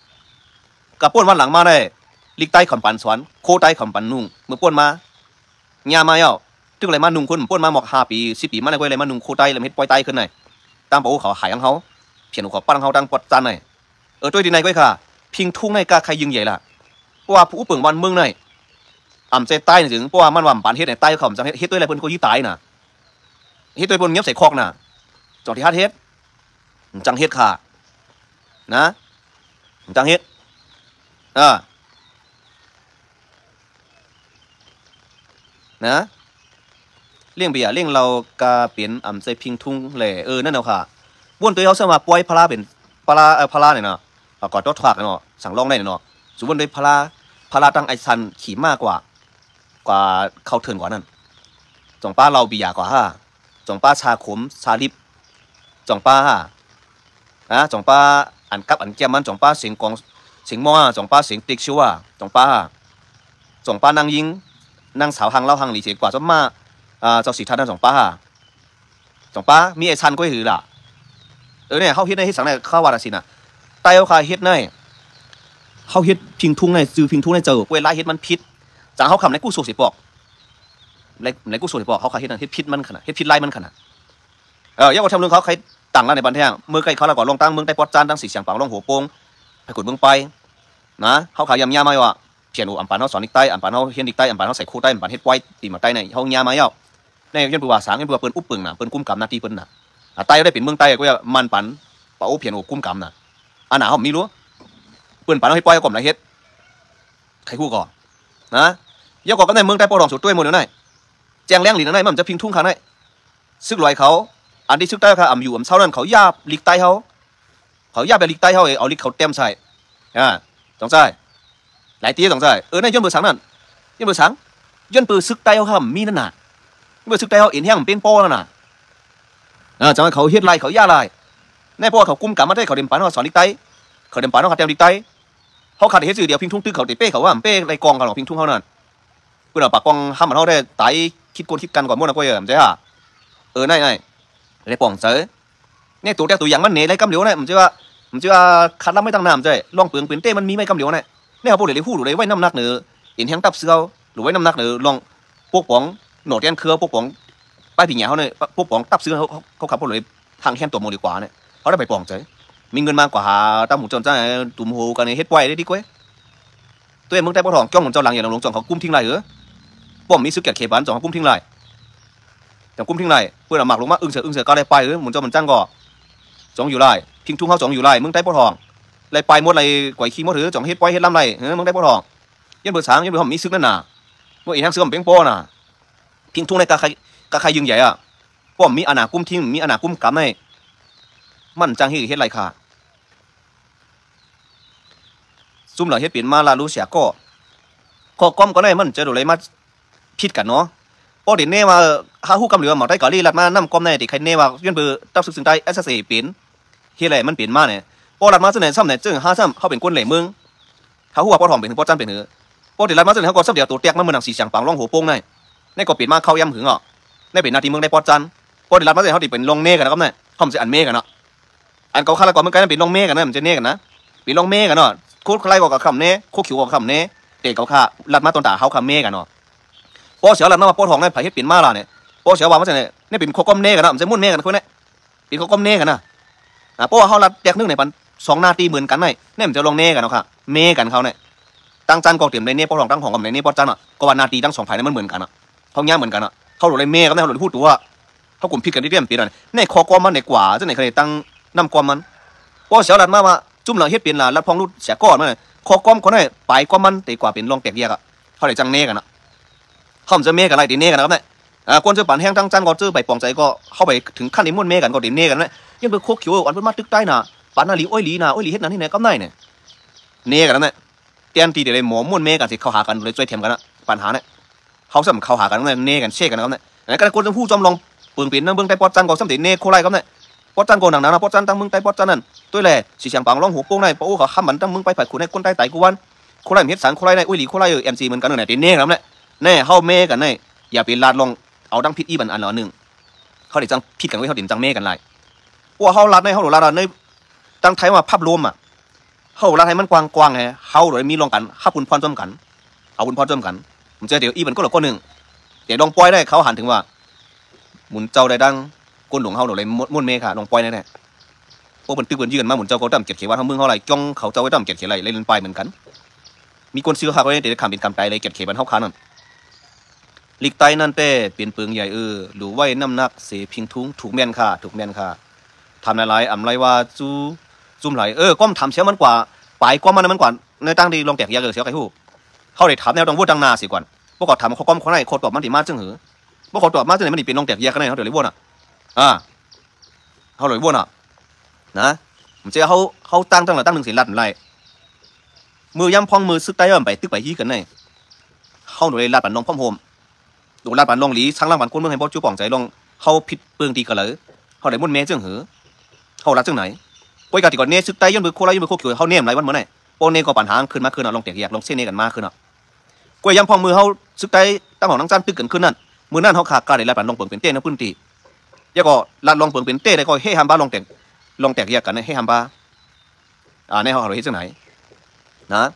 กับป้วนวันหลังมาได้ลิกใต้ขำปันสอนโคใต้ขำปันนุ่งเมื่อป้วนมาญามาเย้าถึงอะไรมานุ่งคนป้วนมาหมอก5 ปี10 ปีมาได้ก็อะไรมานุ่งโคใต้เลยเฮ็ดปล่อยใต้ขึ้นหน่อยตั้งปาโอ้เขาหายของเขาเพียนเขาปั้นเขาตั้งปอดจานหน่อยตัวดีในก็ค่ะพิงทุ่งในกาใครยิงใหญ่ล่ะเพราะว่าผู้เปิ่งวันเมืองในอ่ำใจใต้ถึงเพราะว่ามันว่าปันเฮ็ดในใต้เขาจังเฮ็ดด้วยอะไรเพิ่นก็ยี่ตายน่ะเฮ็ดด้วยเพิ่นเงียบใส่คอกน่ะจองที่ฮัดเฮ็ดจังเฮ็ดค่ะนะจังเฮ็ดนะเลี้ยงเบียร์เลี้ยงเรากาเปลี่ยนอ่ำใจพิงทุ่งแหล่นั่นเอาค่ะบ้วนตัวเขาเสมาปล่อยพลาเป็นพลาเนี่ยเนาะก่อนตัวถากเนาะสั่งลองได้เนาะสมมติด้วยพลาตั้งไอซันขี่มากกว่าเขาเถื่อนกว่านั้นจงป้าเราบียากว่าฮะจงป้าชาขมชาลิบจงป้าจงป้าอันกับอันแก้มมันจงป้าเสียงกองเสียงม้อจงป้าเสียงติ๊กชัวจงป้านางยิงนางสาวหังเล่าหังหลีเสียกว่าจงมาเจ้าสีทัศน์จงป้ามีไอซันก็หือล่ะเนี่ยเขาเฮ็ดในเฮ็ดสังในข้าววาดสินะไต้เขาขายเฮ็ดในเขาเฮ็ดพิงทุ่งในจือพิงทุ่งในเจอเวลาเฮ็ดมันพิษจากเขาคำในกู้โซ่สิปอกในกู้โซ่สิปอกเขาขายเฮ็ดนั่นเฮ็ดพิษมันขนาดเฮ็ดพิษไล่มันขนาดยังว่าทำเรื่องเขาใครต่างแล้วในบันเทิงเมื่อไกลเขาแล้วก็ลงตั้งเมืองใต้ปอดจานตั้งสีเสียงปากลงหัวโป่งไปกดเมืองไปนะเขาขายยำยาไม่ว่าเพียนอัมปานเขาสอนอีกใต้อัมปานเขาเฮียนอีกใต้อัมปานเขาใส่คู่ใต้อัมปานเฮ็ดไว้ตีมาใต้ในเขายาไม่เอาในยันปัวสางยันปัวเปิ้นอุบปึงน่ะเปิ้นกุ้มกำนาทีเปิ้นน่ะใต้ได้เป็นเมืองใต้ก็ว่ามันปันป่าโอเพียนโอกุ้มกำน่ะอันหนาเขาไม่รู้เปิ้นปันเขาเฮ็ดปล่อยก่อนนะเฮ็ดใครคู่ก่อนนะยกก่อนก็ในเมืองใต้ปอดองสุดด้วยหมดเลยนั่นแจงแรงหลีนั่นมันจะพิงทุ่งข้างนั่นซึกลอยเขาอันที่ซึกใต้เขาอยู่เช้านั้นเขาย่าลิกใต้เขาย่าไปลิกใต้เขาเอาลิกเขาเต็มใส่สองใส่หลายตีสองใส่ในย้อนเบอร์สังนั่นย้อนเบอร์สังย้อนเบอร์ซึกใต้เขามีนั่นน่ะเบอร์ซึกใต้เขาเอ็นแห้งเป็นโป้นั่นน่ะจังเขาเฮ็ดลายเขาย่าลายในพวกเขากุ้มกำมาได้เขาเดินปานเขาสอนลิกใต้เขาเดินปานเขาเต็มลิกใต้เขาขาดเหตุสื่อเดียวพิงทุ่งตื้อเขาเตะเป้เขาว่าเป้ไรกองกันหรอพิงทุ่งเขานั่นเพื่อเราปากกองห้ามมันเขาได้ไต่คิดโกนคิดกันก่อนมั่วนะก็เยอะใช่ป่ะนั่นไรป่องเสือเนี่ยตัวอย่างมันเหนื่อยไรกำเหลียวเนี่ยมันจะว่าคัดรับไม่ตั้งน้ำใช่ลองเปลืองเปลี่ยนเต้มันมีไม่กำเหลียวเนี่ยเนี่ยเขาพูดเลยพูดหรือไว้น้ำหนักเนื้อเห็นแห้งตับเสือหรือไว้น้ำหนักเนื้อลองพวกป๋องหนวดแกนเครือพวกป๋องป้ายผีเหนียวเขาเนี่ยพวกป๋องตับเสือเขาขับพูดเลยทางแค่ตัวโมดีกว่าเนี่ยเขาได้ไปป่องเฉยมีเงินมากกว่าหาตั้งหมู่จนจ้าตุ่มหูกันในเฮ็ดไว้ได้ดีกว่าตัวเองมึงได้ปอทองจ้องของเจ้าหลังอย่างหลงจ่องเขากุ้มทิ้งไรเหรอป้อมมีซึกแก่เขบันจ่องเขากุ้มทิ้งไรแต่กุ้มทิ้งไรเพื่อนหมักลงมาอึ้งเสือก็ได้ไปหมุนเจ้ามันจ้างก่อจ่องอยู่ไรพิงทุ่งเขาจ่องอยู่ไรมึงได้ปอทองไรไปหมดไรก๋วยขี้มดถือจ่องเฮ็ดไว้เฮ็ดลำไรมึงได้ปอทองยันเบอร์สามยันเบอร์หอมมีซึกนั่นน่ะว่าอีกทั้งเสือมันเป็นป้อน่ะพิงทุ่งในกาใครยิงใหญ่อ่ะป้อมมีอนากุ้มทิ้งมีอนากุ้มกำในมันจังเฮ็ดไรค่ะซุ่มเหล่าเฮ็ดเปลี่ยนมาลาลูเสียก็ข้อก้อมก็ได้มันจะดูเลยมาผิดกันเนาะพอเดี๋ยวเน่ว่าหาฮู้กำเหลือหมอได้กะลีรัดมานํก้อมในที่ใครเน่ว่าย้อนเบอร์ตับศึกษาได้ SSA เปลี่ยนเฮ็ดอะไรมันเปลี่ยนมาเนี่ยพอรัดมาจังไหนซ้ำไหนจึง5ซ้ำเฮาเป็นคนเหล่เมืองหาฮู้ว่าพอทองเป็นถึงพอจันเป็นหือพอเดี๋ยวรัดมาจังไหนเฮาก็ซ้ำเดียวตัวแตกมันเหมือนหนังสีเสียงปังร้องหัวโป่งในก็เปลี่ยนมาเข้าย่ำหึงอ่ะในเป็นนาทีเมืองได้พอจันพอเดี๋ยวรัดมาจังไหนเฮาดิเป็นลงเน่กันนะครับเนี่ยเฮาสิอันเมกันเนาะอันเก่าคาละก่อนมันกลายเป็นลงเมกันนะมันจะเน่กันนะเป็นลงเมกันเนาะโคตรใครบอกกับคำเน่โคขิวบอกคำเน่เด็กเขาขาลัดมาต้นตาเขาคำเมกันเนาะพอเสียลัดมาพอทองในไผ่เฮ็ดเปลี่ยนมาล่ะเนี่ยพอเสียว่ามันจะเนี่ยเป็นโคก้มเน่กันเนาะมันจะมุ่นเน่กันคนเนี่ยเป็นโคก้มเน่กันนะเพราะว่าเขาลัดแยกนึงในปัน2 นาทีเหมือนกันเนี่ยมันจะลงเน่กันเนาะค่ะเมกันเขาเนี่ยตั้งจันกองเตรียมในเน่พอทองตั้งของกับในเน่พอจันอ่ะก็ว่านาทีตั้ง2 ภายในมันเหมือนกันอ่ะเขาแง่เหมือนกันอ่ะเขาหลุดเลยเมกันเนี่ยเขาหลุดพูดตัวว่าเขากลุ่มพิดกันที่เรียมปีนั้นในคอกอมันในกว่าจะไหนใครตั้งน้ำกอมันพอเสียลัดมาจุ่มหลังเฮ็ดเปลี่ยนล่ะลัดพองรุดเสียก้อนมาคอกอมคนนั้นไปก้อมันตีกว่าเป็นรองแตกแยกอ่ะเขาเลยจังเน่กันนะเขาจะเมกันอะไรตีเน่กันนะครับเนี่ยคนจะปั่นแห้งตั้งจันก็เจอไปปองใจก็เข้าไปถึงขั้นในม้วนเมกันก็ตีเน่กันเนี่ยยังเป็นโคขิวอันเป็นมาตึกใต้น่ะปั่นนาลีอ้อยลีน่ะอ้อยลีเฮ็ดนั่นที่ไหนก็ได้เนี่ยเน่กันนั่นแหละเตียนตีเดี๋ยวเลยหมอม้วนเมกันสิเข้าหากันเลยช่วยเทียมกันนะปัญหาเนี่ยเขาสำเข้าหากันเนี่ยเน่กันเช่กันนะครับเนี่ยแล้วก็คนจะพูดจอมลองปืนปีนนั่งเบื้องใต้ปอดจันก็สำตีเน่โคไล่ครับเนี่ยพ ปอจันโกหนังนะปอจันตั้งมึงไตปอจันนั่นตัวแหล่สีเสียงปังร้องหูโป้งในปอโอ้เขาข้ามมันตั้งมึงไปผัดขู่ในคนใต้ไตกูวันคนไรเฮ็ดสังคนไรในอุ้ยหลีคนไรMC เหมือนกันเนี่ยตีเน่แล้วแหละแน่เฮาเมกันแน่อย่าไปลาดลงเอาดังพิษอีบันอันละหนึ่งเขาเดี๋ยวจังพิษกันไว้เขาเดี๋ยวจังเมกันไรว่าเขาลาดในเขาหลุดลาดในตั้งไทยว่าภาพรวมอ่ะเขาลาดให้มันกว้างๆไงเขาเลยมีลงกันข้าคุณพรจมกันเอาคุณพรจมกันผมเจอเดี๋ยวอีบันก็หลอกก็หนึ่งเดี๋ยวลองปล่อยได้เขาหันถึงว่าหมุนเจ้าได้ดังก้นหลงเขาหลงเลยม้วนเมค่ะลองปล่อยได้แน่พวกมันตึกมันยืนมาหมุนเจ้าเขาตั้มเกียรติเขียวว่าทั้งเมืองเขาอะไรจ้องเขาเจ้าไว้ตั้มเกียรติเขียวอะไรเล่นไปเหมือนกันมีคนซื้อเขาก็ได้แต่คำเป็นคำใจเลยเกียรติเขียวมันเท่าคันนั่นลิกไตนั่นเต้เปลี่ยนเปลืองใหญ่หรือว่าน้ำหนักเสียพิงทุ้งถูกแม่นค่ะถูกแม่นค่ะทำอะไรอ่ำไรว่าจุ่มไหลก้มทำเสียมันกว่าปลายก้มมันกว่าในตั้งดีลองแตกยาเกิดเสียใครหู้เขาได้ถามแนวต้องพูดดังนาสิก่อนพวกเขาทำเขาก้มเขาไหนเขาตอบมันดีมากจังหือพวกเขาตอบมากจังไหนมันดีเป็นลองแตกยากันไหนเขาเดี๋ยวเลยวนเขาเลยวนนะผมเจอเขาตั้งหลังตั้งหนึ่งสีลัดไรมือย่ำพองมือซึกไตไปตึกไปยี่กันไหนเขาหนูเลยลัดปันลงพ่อมโฮมดูลัดปันลงหลีช่างล่างปันก้นเมืองให้พ่อจู๋ป่องใจลงเขาผิดเปลืองตีกันเลยเขาได้ม้วนเมย์จังหือเขาลัดจังไหนปอยกาติก่อนเน่ซึกไตย้อนมือโคไลย้อนมือโคเกี่ยวเขาเน่มไรวันเมื่อไหร่โปเน่ก็ปัญหาขึ้นมาขึ้นลองแตกแยกลองเส้นเน่กันมากขึ้นกล้วยย้ำพองมือเขาซึกไตตั้งของนั่งจันตึกกันขึ้นนั่นมือนั่นเขาขาดการได้ลัดปันลงเปลืองเป็นเต้นพื้นตีแล้วก็ลัดลองเปลืองเป็นเต้ได้ก็ให้ฮัมบ้าลองแตกแยกกันให้ฮัมบ้าในเขาเฮ็ดจังไหนนะ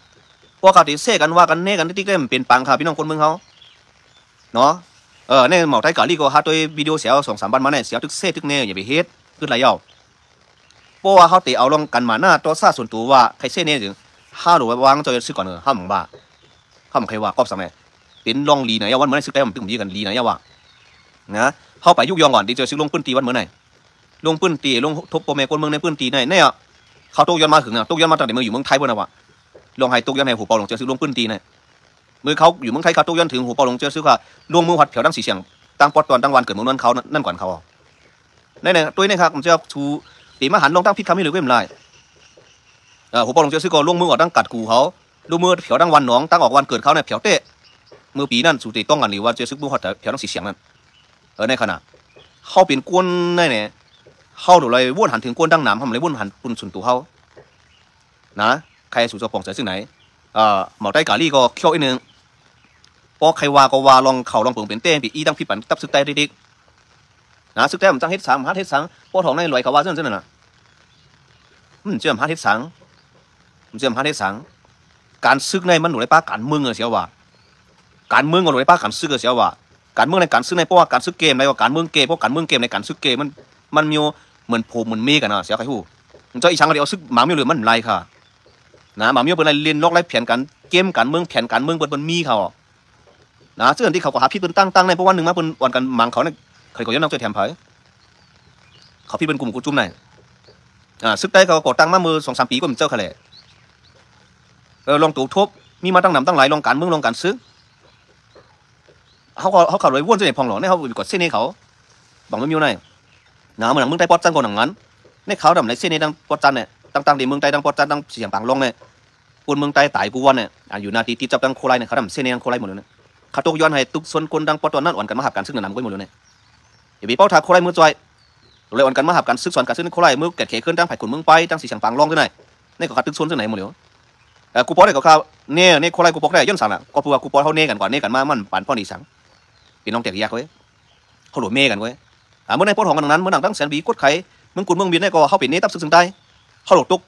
พวกเขาติเสกันว่ากันเน่กันที่ก็เป็นปังค่ะพี่น้องคนเมืองเขาเนาะในหมอไทยกาลีก็หาตัววิดีโอเสียว2-3 วันมาเนี่ยเสียวทึกเซ่ทึกเน่อย่าไปเฮ็ดขึ้นไรเย้าเพราะว่าเขาติเอาลงกันมาหน้าตัวซาส่วนตัวว่าใครเซ่เน่ถึงห้าหรือวางตัวซื้อก่อนห้าหมองบ้าห้าหมองใครว่ากอบสังไงเป็นลองลีไหนวันเมื่อไหร่ซื้อได้มันตึงดีกันลีไหนว่านะเข้าไปยุกยองก่อนดีเจอซื้อลงปืนตีวันเมื่อไหร่ลงปืนตีลงทบโปรเมคนเมืองในปืนตีเนี่ยเขาโตย้อนมาถึงโตย้อนมาตั้งแต่เมืองอยู่เมืองไทยบนน่ะวะลงไฮโตย้อนให้หัวเปาลงเจอซื้อลงปืนตีเนี่ยมือเขาอยู่เมืองไทยเขาโตย้อนถึงหัวเปาลงเจอซื้อค่ะลงมือหัดแถวดังสีเสียงตั้งปอดตอนตั้งวันเกิดเมืองนั้นเขานั่นก่อนเขาเนี่ยตัวนี้ครับผมจะชูตีมาหันลงตั้งพิษคำให้หรือไม่ไรหัวเปาลงเจอซื้อก็ลงมือออกตั้งกัดกูเขาลงมือแถวดังวันน้องตั้งออกวันเกิดเขาเนี่ยแถวเตะมือปีนั่นสูติต้องกันหรือว่าเจอซื้อมือหัดแถวดังสีเสียงนั่นในขณะเขาเป็นกวนเนี่ยเขาดูเลยวนหันถึงกวนดังหนามทำอะไรวนหันปุ่นสุนตัวเขานะใครสู่จะปองใจซึ่งไหนหมอได้กาลี่ก็เขี้ยวอีกนึงพอใครว่าก็ว่าลองเข่าลองเปิงเป็นเต้ปีอีตั้งพิปันตับซึกไตดิกนะซึกไตมันตั้งเฮ็ดสังฮัดเฮ็ดสังพอทองในลอยเขาว่าเส้นน่ะเชื่อมฮัดเฮ็ดสังเชื่อมฮัดเฮ็ดสังการซึกในมันหนูได้ป้าการเมืองเสียว่าการเมืองก็หนูได้ป้าการซึกเสียว่าการเมืองในการซึกในเพราะว่าการซึกเกมในว่าการเมืองเกมเพราะการเมืองเกมในการซึกเกมมันมีเหมือนโผล่เหมือนเมกันนะเสียใครหูมันจะอีช่างก็เดี๋ยวซึกหมาเมียวหรือมันไรค่ะนะหมาเมียวเป็นอะไรเรียนนอกไรแผนการเกมการเมืองแผนการเมืองเป็นมีเขานะซึ่งที่เขาก็หาพี่เป็นตั้งในเพราะวันหนึ่งมาเป็นวันกันมังเขาเนี่ยเคยก็ย้อนน้องเจอแถมเผยเขาพี่เป็นกลุ่มกุจุ่มในซึกได้เขาก่อตั้งมามือ2-3 ปีก็เป็นเจ้าเขาแหละลองตู่ทบมีมาตั้งนำตั้งหลายลองการเมืองลองการซึกเขาขับรถวนเส้นไหนพองหลอเนี่ยเขาไปกดเส้นนี้เขาบังไม่มีอะไรนะเหมือนเมืองไทยปอดจันก่อนหนังนั้นในเขาดำในเส้นนี้ดังปอดจันเนี่ยตั้งดีเมืองไทยดังปอดจันดังเสียงปังลงเนี่ยคนเมืองไทยตายกูวันเนี่ยอยู่นาทีที่จับดังโคไลเนี่ยเขาดำเส้นนี้ดังโคไลหมดเลยเนี่ยเขาตกย้อนให้ตุกส่วนคนดังปอดตัวนั้นอ่อนกันมาหับกันซึ่งนำก็หมดเลยเนี่ยอย่าไปเป้าทาโคไลมือจอยเลยอ่อนกันมาหับกันซึกส่วนกันซึ่งโคไลมือแก่เขขึ้นดังไผ่ขุนเมืองไปดังเสียงปังลงด้วยนี่ก็ขัดตึกส่วนซึ่งไหนหมดเลยกูปอได้กับเขาเนี่ยโคไลกูปอได้ย้อนสั่งละก็พูดว่ากูปอเขาเน่กันก่อนเน่กันมามันปั่นป้อนอีสังพี่น้องแตกแยกไว้เขาหลุดเมกันไว้เมื่อในพ้นของกันนั้นเมื่อหนังตั้งแสนบีกดไข่เมืองกุนเมืองบินได้ก็เขาเป็นเนตับซึกซึ่งใต้เขาหลุดตุก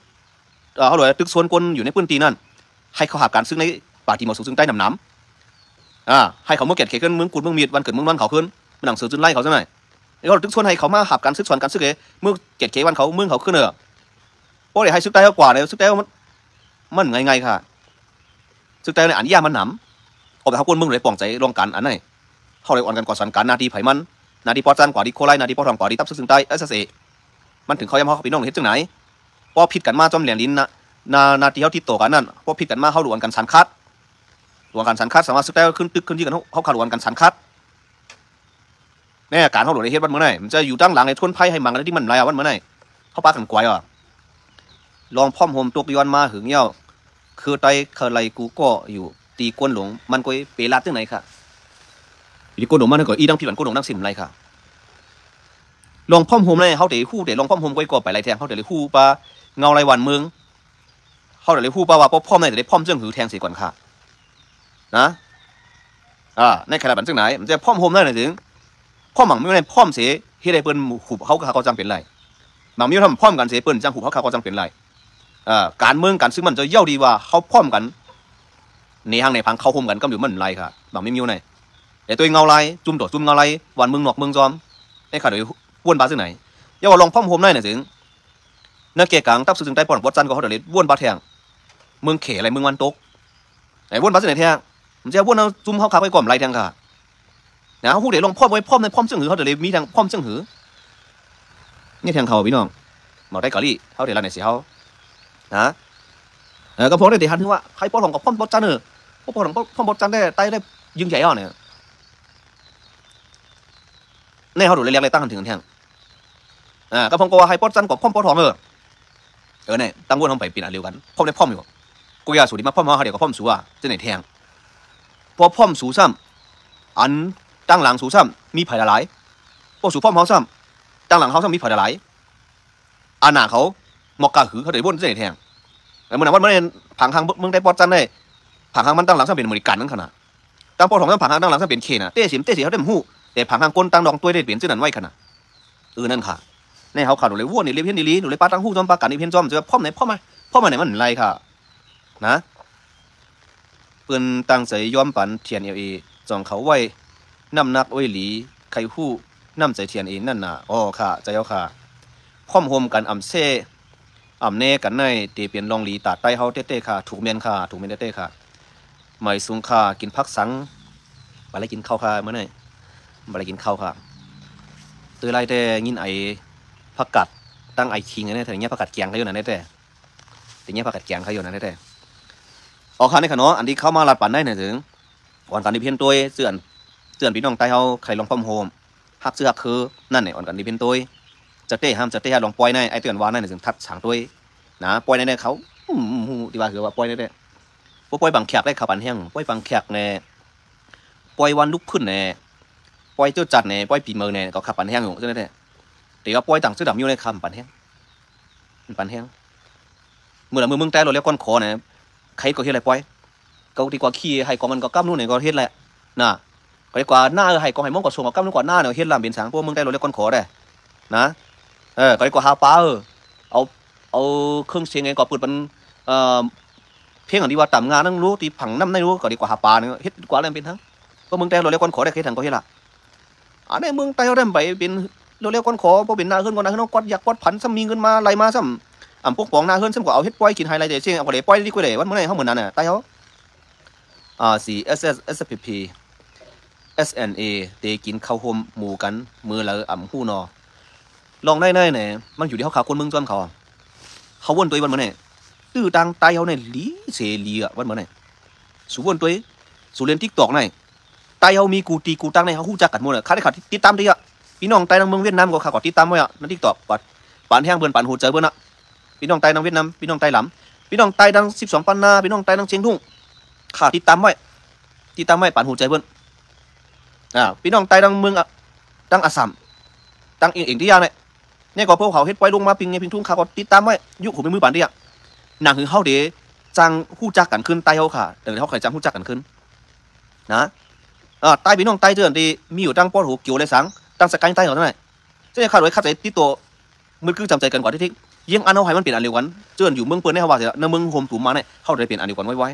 เขาหลุดตึกส่วนคนอยู่ในพื้นที่นั่นให้เขาหาการซึ่งในป่าที่มาสู่ซึ่งใต้น้ำให้เขาเมื่อเกิดเกิดขึ้นเมืองกุนเมืองมีดวันเกิดเมืองนั้นเขาขึ้นเมื่อหนังสือจุนไล่เขาซะหน่อยแล้วเขาตึกส่วนให้เขามาหาการซึกส่วนการซึกเมื่อเกิดเกิดวันเขาเมืองเขาขึ้นเพราะอะไรให้ซึกใต้เขากว่าเนี่ยซึกใต้มันไงค่ะซึกใต้ในอันยามันหนำออกไปเขาคนเมืองเลยป่องใจรองการอันไหนเขาเลยอ่อนกันก่อสันการนาทีไผ่มันนาทีปอดจันกว่าดีโคไลนาทีปอดทองกว่าดีตับซึ่งใต้เสมันถึงเขาย้ำเขาพี่น้องเห็นจังไหนพอผิดกันมาจอมเหรียญลิ้นนาทีเขาที่โตกันนั่นพอผิดกันมาเขาหลวนกันสันคัดหลวนกันสันคัดสามารถซึ่งใต้ขึ้นตึกขึ้นที่กันเขาขาดหลวนกันสันคัดเนี่ยการเขาหลวนในเฮ็ดวันเมื่อไหร่มันจะอยู่ตั้งหลังในทุนไพ่ให้มังอะไรที่มันไรวันเมื่อไหร่เขาปากันกวายลองพ่อมโฮมตกย้อนมาหึงเงี้ยวคือไตเคยไรกูก็อยู่ตีก้นหลงมันก็เปรัดที่ไหนค่ะอีกคนหนุ่มมันก็อีดังพี่บันคนหนุ่มนั่งสิมไรค่ะ ลองพ่อมโฮมเลยเขาเดี๋ยวคู่เดี๋ยวลองพ่อมโฮมก็ไปไรแทงเขาเดี๋ยวคู่ปลาเงาไรวันเมืองเขาเดี๋ยวคู่ปลาว่าพ่อมในเดี๋ยวพ่อมเจ้าหือแทงสีก่อนค่ะนะในขณะบันจึงไหนมันจะพ่อมโฮมได้หรือถึงพ่อมหมังไม่ได้พ่อมเสียที่ได้เปิ้นหูเขาก็จังเป็นไรหมังมีทำพ่อมกันเสียเปิ้นจังหูเขาก็จังเป็นไรการเมืองกันซึ่งมันจะเย่าดีว่าเขาพ่อมกันในห้างในพังเขาโฮมกันก็อยู่มันไรค่ะหมังไม่มีไหนแต่ตัวเงาไรจุ่มต่อจุ่มเงาไรวันเมืองนอกเมืองจอมในขณะเดี๋ยวบ้วนบาซึ่งไหนอย่าว่าลองพ่อมโฮมได้หรือถึงนักเกะกังตับซึ่งได้ปอนวัดจันก็เขาเดี๋ยวบ้วนบาแทงเมืองเขอะไรเมืองวันตกไอ้บ้วนบาซึ่งไหนแทงมันจะบ้วนเอาจุ่มเขาขาไปก่อมไรแทงค่ะนะผู้เดี๋ยวลองพ่อมไว้พ่อมในพ่อมซึ่งหือเขาเดี๋ยวมีทางพ่อมซึ่งหือนี่แทงเขาพี่น้องหมอได้กะลี่เขาเดี๋ยวเราเนี่ยเสียเขานะก็พอได้เดี๋ยวหันถึงว่าใครป้อนของกับพ่อมบดจันเนอพ่อป้อนของพ่อมบดจันได้ไตได้ยิงใหญ่อ่ะเนี่ยในเขาดูเรียกอะไรตั้งถึงแทงก็พงก็ว่าใครป้อนจันกับพ่อมป้อนทองเนี่ยตั้งวนทำไปปีนอะไรกันพ่อมได้พ่อมอยู่กูอยากสูดีมาพ่อมเขาเดี๋ยวกับพ่อมสูอ่ะจะไหนแทงพอพ่อมสูซ้ำอันตั้งหลังสูซ้ำมีไผ่ละลายพอสูพ่อมเขาซ้ำตั้งหลังเขาซ้ำมีไผ่ละลายอันหนาเขาหมอกกาหือเขาเดี๋ยววนจะไหนแทงแต่เมื่อวันเมื่อผังทางเมืองได้ปอดจันได้ผังทางมันตั้งหลังซ้ำเป็นอเมริกันนั่นขนาดตั้งปอดของตั้งผังทางตั้งหลังซ้ำเป็นเขนะเต้สิเขาได้หู้แต่ผังทางก้นตั้งดองตัวได้เปลี่ยนชื่อนั้นไว้ขนาดนั่นค่ะในเขาขาดหนูเลยวัวนี่เลี้ยเพี้ยนดีหนูเลยปลาตั้งหู้จอมปลากันนี่เพี้ยนจอมจะพ่อมไหนพ่อมาไหนมันไรค่ะนะเปื่อนตั้งใจย้อมปันเทียนเอจองเขาไว้น้ำนักไว้หลีไข่หู้น้ำใจเทียนเอนั่นน่ะอ๋อค่ะใจเอาค่ะพ่อมโฮมกันอ่ำเซ่อ่ำเน่กันในตีเปลี่ยนลองหลีตาใต้เฮาเต้ๆค่ะถูกเมียนค่ะถูกเมียนเต้ๆค่ะไม่สูงค่ะกินพักสังบาอะไรกินข้าวค่ะเมื่อไหร่บาอะไรกินข้าวค่ะตื่นไรแต่ยินไอผักกัดตั้งไอคิงอะไรแต่เงี้ยผักกัดแกงเขาอยู่นั่นแต่เงี้ยผักกัดแกงเขาอยู่นั่นแต่ออกค่ะในขณะอันที่เข้ามาลัดปั่นได้เนี่ยถึงอ่อนกันที่เพี้ยนตัวเสื่อนพี่น้องใต้เฮาใครลองพ่อมโฮมหักเสื้อคือนั่นเนี่ยอ่อนกันที่เพี้ยนตัวจะเต้ห้ามจะเต้ลองปล่อยในไอเตือนวานในถึงทัดฉางตัวนะปล่อยในเขาที่ว่าคือว่าปล่อยในปล่อยบางแขกได้ขับอันแห้งปล่อยบางแขกในปล่อยวันลุกขึ้นในปล่อยเจ้าจัดในปล่อยปีเมืองในก็ขับอันแห้งอยู่ใช่ไหมแต่ว่าปล่อยต่างเสื้อดำอยู่ในคำปันแห้งปันแห้งเมื่อมึงแต่เราเรียกก้อนคอเนี่ยใครก็เฮ็ดอะไรปล่อยก็ดีกว่าขี้ให้ก็มันก็กำนู่นเนี่ยก็เฮ็ดแหละนะก็ดีกว่าหน้าให้ก็ให้มองก็ส่งก็กำนู่นกว่าหน้าเนี่ยเฮ็ดลำเป็นสางพวกมึงแต่เราเรียกก้อนคอได้นะก็ดีกว่าหาปลาเอาเครื่องเสียงไงก็ปืนมันเพียงอย่างที่ว่าต่ำงานนั่งรู้ที่ผังน้ำไม่รู้ก็ดีกว่าหาปลาเนี่ยเฮ็ดกว่าอะไรเป็นทั้งก็มึงแต่เราเรียกก้อนคอได้เฮ็ดทางก็เฮ็ดละอันนี้มึงแต่เราได้ไปเป็นเราเรียกก้อนคอพอเป็นหน้าขึ้นก่อนหน้าขึ้นก้อนอยากก้อนผันซ้ำมีเงินมาไหลมาซ้ำพวกปองหน้าขึ้นซ้ำก็เอาเฮ็ดปล่อยกินไฮไลท์เดี๋ยวเชียงเอาไปปล่อยดีกว่าเลยวันเมื่อไหร่เขาเหมือนนั้นน่ะใต้เขา4 SSPP SNA เตกินข้าวโฮมหมู่กันมือละหู้นอลองได้เนี่ยมันอยู่ที่เขาขาคนเมืองจอมเขาวนตัววันเหมือนเนี่ยตื้อตังตายเขาเนี่ยลีเสลีอ่ะวันเหมือนเนี่ยสูวนตัวสูเรียนทิกตอกเนี่ยตายเขามีกูตีกูตังในเขาคู่จักกันหมดเลยข้าได้ขาดติดตามดีอ่ะพี่น้องตายทางเมืองเวียดนามก็ขาดติดตามไว้อ่ะนั่นทิกตอกปัดปั่นแห้งเบิ่นปั่นหูเจอเบิ่นอ่ะพี่น้องตายทางเวียดนามพี่น้องตายหลำพี่น้องตายทาง12 ปันนาพี่น้องตายทางเชียงทุ่งขาดติดตามไว้ปั่นหูเจอเบิ่นพี่น้องตายทางเมืองทางอัสสัมทางเองที่ยาเนี่ยก็พวกเขาเฮ็ดไว้ลงมาพิงเนี่ยพิงทุ่งขาก็ติดตามไว้ยุคผมเป็นมือปั่นดิอ่ะหนังคือเขาเดจังหู้จักกันขึ้นใต้เขาค่ะแต่เขาเคยจังหู้จักกันขึ้นนะใต้พี่น้องใต้เจอที่มีอยู่ตั้งป้อนหูเกี่ยวเลยสังตั้งสกัยใต้เขาเท่าไหร่เจ้าข้าโดยข้าใจที่ตัวมือคือจำใจกันกว่าที่ทิ้งยังอันเอาให้มันเปลี่ยนอันเดียวกันเจออยู่เมืองเปิ้ลเนี่ยเขาว่าจะในเมืองโฮมถูมาเนี่ยเขาได้เปลี่ยนอันเดียวกันไว้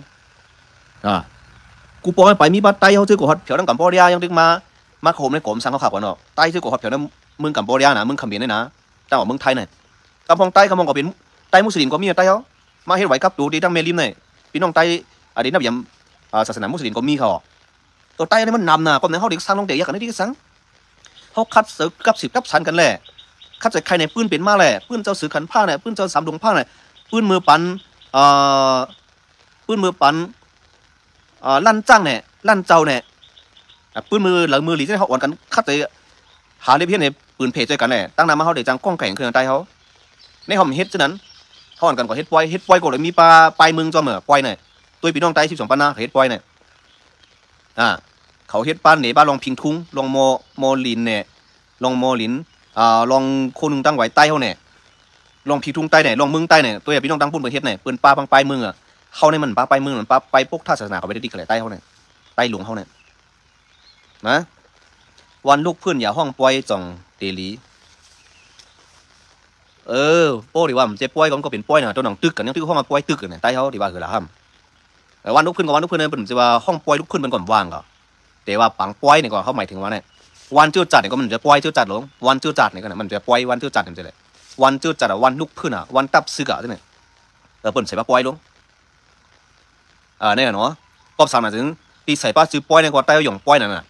กูปองไปมีบัตรใต้เขาซื้อกูฮอตเผียวตั้งกัมพูชายังดึงมาโฮมในกรมสั่งเขาขับกันเนาะใต้ซื้อกูฮอตเผียวในเมืองกัมพูชานะเมืองเขมรเนี่ยนะแต่ว่าเมืองไทยเนี่ยกำพองใต้กำพองก็เป็นใต้มุสลิมก็มีใต้เขามาเฮ็ดไหวครับดูดีตั้งเมลิมเนี่ยพี่น้องใต้อดีตนับยำศาสนามุสลิมก็มีเขาตัวใต้นี่มันนำนะก็ในเขาเด็กสร้างลงเด็กยากกันได้ที่สังเขาคัดเสือกับ10 กับสันกันแหละคัดจากใครในปืนเป็นมาแหละปืนเจ้าสือขันผ้าเนี่ยปืนเจ้าสามดวงผ้าเนี่ยปืนมือปันลั่นจ้างเนี่ยลั่นเจ้าเนี่ยปืนมือหลังมือหลีที่เขาอ่อนกันคัดใจหาเรียบเพี้ยนเนี่ยปืนเพจใจกันแหละตั้งนานมาเขาเด็กจังก้องแข่งเครื่องใต้เขาในห้องเฮ็ดฉะนั้นเขาอ่อนกันกว่าเฮ็ดปล่อยก็เลยมีปลายมึงจอมเหมือปล่อยเนี่ยตัวพี่น้องใต้12 ปันนาเฮ็ดปล่อยเนี่ยเขาเฮ็ดป้านเหนบ้านลองพิงทุ้งลองโมลินเนี่ยลองโมลิน ลองคนนึงตั้งไว้ใต้เขาเนี่ยลองพีทุ่งใต้เนี่ยลองมึงใต้เนี่ยตัวอย่างพี่น้องตั้งปุ่นประเทศเนี่ยปืนปลาบางปลายมึงอ่ะเขาในมันปลาปลายมึงมันปลาไปพวกท่าศาสนาเขาไปได้ดีกันเลยใต้เขาเนี่ยใต้หลวงเขาเนี่ยนะวันลูกเพื่อนอย่าห้องปล่อยจ่องเตลีโป้ดีว่ามันจะปล่อยก็เป็นปล่อยนะตัวหนังตึกกันยังตึกห้องมาปล่อยตึกกันเนี่ยใต้เขาดีว่าคือละห้ามแต่วันลูกเพื่อนกับวันลูกเพื่อนเนี่ยเป็นจะว่าห้องปล่อยลูกเพื่อนมันก่อนว่างก็แต่ว่าปังปล่อยเนี่ยก่อนเขาหมายถึงว่าเนี่ยวันเจ้าจัดเนี่ยก็มันจะปล่อยเจ้าจัดหรอวันเจ้าจัดเนี่ยก็มันจะปล่อยวันเจ้าจัดเนี่ยจะเลยวันเจ้าจัดวันลูกเพื่อนวันตับซึกใช่ไหมเปิดใส่ปลาปล่อยลงเนี่ยเนาะก็สามารถถึงตีใส่ปลาซื้อปล่อยเนี่ยก็ใต้เขาหย่องปล่อยนั่นน่ะ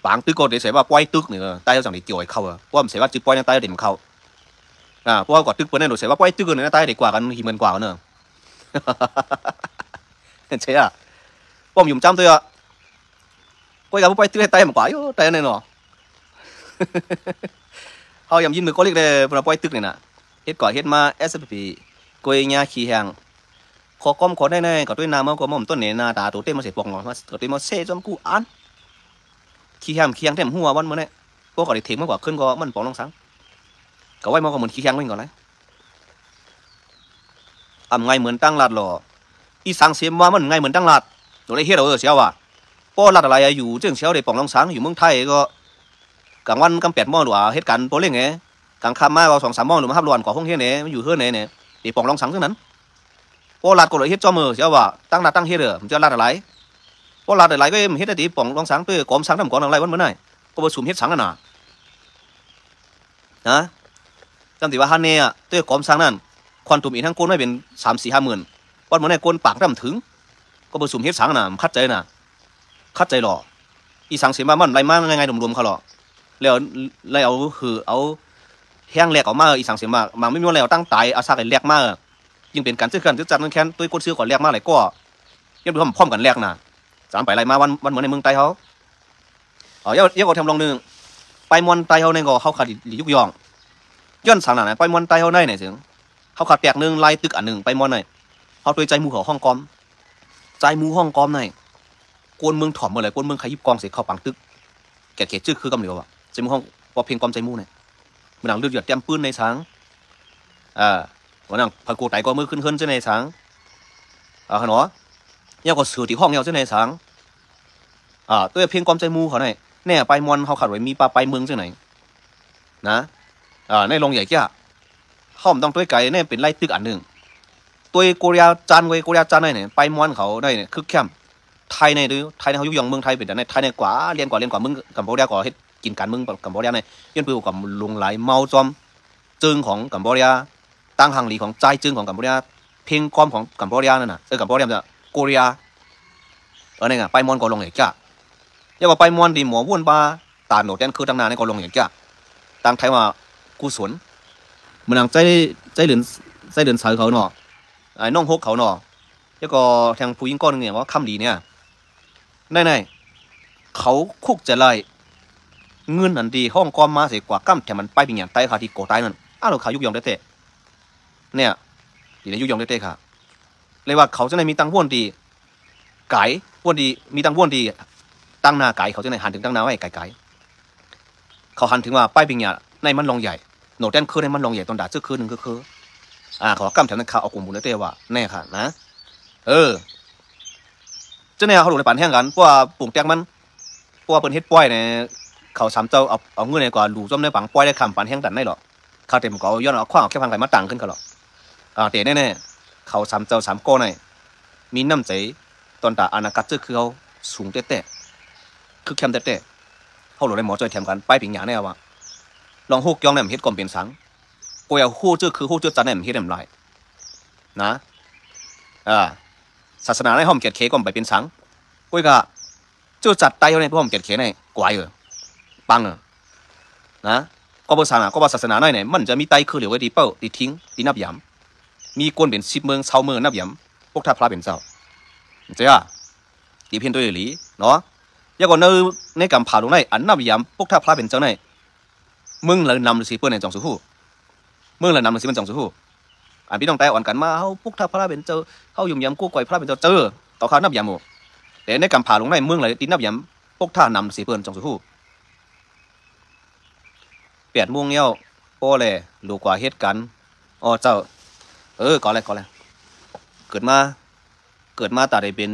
ปังตึกก็เดี๋ยวใส่ว่าปล่อยตึกเนี่ยใต้เขาสั่งเดี๋ยวเกี่ยวเข้าเพราะมันใส่ว่าซื้อปล่อยเนี่ยใต้เขาเดี๋ยวมันเข้าเพราะว่าก่อนตึกเปิ้ลเนี่ยหนูใส่ว่าปล่อยตึกเนี่ยใต้เดี๋ยวกว่ากันหิมันกว่าเนอะใช่ป้อมยุ่มจำตัวปล่อยกับปล่อยตึกให้ใต้มันกว่าอยู่ใต้เนี่ยเนาะเขายำยินมือก็เรียกเลยเวลาปล่อยตึกเนี่ยนะเฮ็ดก่อเฮ็ดมา SPP กวยยาขี้แหงขอก้มขอได้แน่ก็ด้วยน้ำมันก็มั่มต้นเนี่ยนาตาตัวเต้มาเสียปองหรอมาตัวเต้มาเซ่จอมกูอ่านขี้แหงขี้แหงเต็มหัววันเมื่อเนี่ยพวกก็ได้เถียงมากกว่าขึ้นก็มันปองลงสังก็ไว้มาก็เหมือนขี้แหงวิ่งก่อนเลยไงเหมือนตั้งหลัดหรออีสังเสียมว่ามันไงเหมือนตั้งหลัดตัวได้เฮ็ดเอาเสียวว่ะป้อหลัดอะไรอยู่เจ้าเสียวได้ปองลงสังอยู่เมืองไทยก็กลางวันกลาง8 โมงหรือว่าเหตุการณ์โปรเล่งไงกลางค่ำมาก็2-3 โมงหรือมาฮับรวนก่อห้องเฮียเนี่ยมันอยู่เฮือนเนี่ยได้ปองลงสังเท่านั้นพอลาดก็เลยเฮ็ดจอมือเสียว่าตั้งหน้าตั้งเฮ็ดมันจะลาดอะไรพอลาดอะไรก็เฮ็ดได้ตีป่องรองสังตัวกอมสังทำก่อนอะไรวันเมื่อไหร่ก็ผสมเฮ็ดสังกันนะจำติว่าฮันเนี่ยตัวกอมสังนั่นควันตุ่มอีกทั้งก้นไม่เป็น3-4-5 หมื่นวันเมื่อไหร่ก้นปากทำถึงก็ผสมเฮ็ดสังน่ะคัดใจน่ะคัดใจหรออีสังเสียมามันไรมาไงรวมๆเขาหรอแล้วเอาคือเอาแห้งแหลกออกมาอีสังเสียมาไม่มีอะไรตั้งตายอาซากันแหลกมากยิ่งเป็นการซื้อกันซื้อจัดนั่นแค่ตัวคนซื้อก่อนแรกมาหลายก็ยังพร้อมกันแรกนะสามไปไรมาวันเหมือนในเมืองไต้เขายังก็ทำลองนึงไปมอนไต้เขาเนี่ยก็เขาขาดยุกยองย้อนสั่งหนาไปมอนไต้เขาได้ไหนถึงเขาขาดแตกนึงไล่ตึกอันหนึ่งไปมอนไหนเขาตัวใจมูของห้องกอมใจมูห้องกอมไหนกวนเมืองถ่อมเมื่อไรกวนเมืองใครยิบกองเสียเข้าปังตึกแกะเขจื้อคือกำเหลียวอ่ะใจมูห้องพอเพลงกอมใจมูเนี่ยมันหนังเลือดหยดเต็มปืนในช้างวันนั้นพากูไต่ก็มือขึ้นเจ้าในสังเขาเนาะยังก็สื่อที่ห้องเจ้าในสังตัวเพียงความใจมูเขาหน่อยเนี่ยไปมอนเขาขัดไว้มีปลาไปเมืองเจ้าไหนนะในโรงใหญ่แก่ห้อมต้องตัวไก่เนี่ยเป็นไล่ตึกอันหนึ่งตัวโกเรียจานไว้โกเรียจานไหนเนี่ยไปมอนเขาได้เนี่ยคือแคมไทยในดูไทยในเขายุยองเมืองไทยเป็นแต่ในไทยในกว่าเรียนกว่ามึงกัมพูชาก่อเฮ็ดกินการมึงกัมพูชาในยันไปกับลุงไหลเมาจอมจึงของกัมพูชาตั้งหางหลีของใจจึงของกัมพูชาเพลงกอมของกัมพูชานั่นน่ะกัมพูชาจะโกเรียนี่ไงไปมอนก็ลงอย่างจ้ายังก็ไปมอนดีหมอวุ่นปลาตาโหนดแดนคือตั้งนานในก็ลงอย่างจ้าตั้งไทยว่ากุศลมันหนังใจเหลือนใส่เขาเนาะไอ้น้องฮกเขาเนาะยังก็แทงผู้หญิงก้อนเนี่ยว่าคำดีเนี่ยในเขาคุกจะไล่เงินอันดีห้องกอมมาเสียกว่ากั้มแต่มันไปเป็นอย่างไต้ขาที่โกไต้นั่นเราขายุกยองได้เตะเนี่ยดีในยุยองได้ค่ะเลยว่าเขาจะในมีตังว่นดีไก่ว่นดีมีตังว่นดีตั้งหน้าไก่เขาจะในหันถึงตั้งหน้าไว้ไก่เขาหันถึงว่าป้ายปิงเนี่ยในมันลงใหญ่โหนดแดนคือในมันลงใหญ่ตอนด่าเจ้าคือหนึ่งคือเขากำแถวนั้นเขาเอากลุ่มบุญได้เตะว่าแน่ค่ะนะเจ้าเนี่ยเขาหลุดในป่านแห้งกันเพราะว่าปุ่งแตงมันเพราะว่าเป็นเฮ็ดป้อยเนี่ยเขาสามเจ้าเอาเงินในกว่าหลู่จอมในปังป้อยได้คำป่านแห้งดันได้หรอเขาเต็มก็ย้อนเอาขว้างเอาแค่พังไก่มาตังขึ้นกันหรอเตะแน่ๆเขาสามเจ้า3 ก้อนเนี่ยมีน้ำใจตอนตาอนาคตจะคือเขาสูงเตะคือแคมเตะเขาหลุดในหมอจอยแถมกันไปปิงหยาแน่ว่าลองฮูกยองเนี่ยเฮ็ดก่อมเป็นสังกูอยากฮู้จื้อคือฮู้จื้อจันเนี่ยเฮ็ดเนี่ยไรนะศาสนาในห้องเกียรติเคก่อมไปเป็นสังกูก็จื้อจัดไตเขาในพวกห้องเกียรติเคในกวายปังนะก็ภาษาก็ภาษาศาสนาในเนี่ยมันจะมีไตคือเหลียวไว้ดีเป้าดีทิ้งดีนับยำมีกวนเป็น10 เมืองชาวเมืองนับยำพวกท่าพระเป็นเจ้าเจ้าตีเพียนตัวหลีเนาะยังก่อนในกำผ่าลงในอันนับยำพวกท่าพระเป็นเจ้าในมึงเลยนำสิเพื่อนในจงสุหูมึงเลยนำสิเป็นจงสุหูอันพี่น้องแต่อ่อนกันมาเขาพวกท่าพระเป็นเจ้าเขายุ่มยำกู้ก่อยพระเป็นเจ้าต่อข้านับยำหมู่แต่ในกำผ่าลงในมึงเลยตีนับยำพวกท่านำสิเพื่อนจงสุหู 8 โมงเนี่ยโป้เลยรู้กว่าเหตุการณ์อ๋อเจ้าก่อนเลยเกิดมาแต่ได้เป็น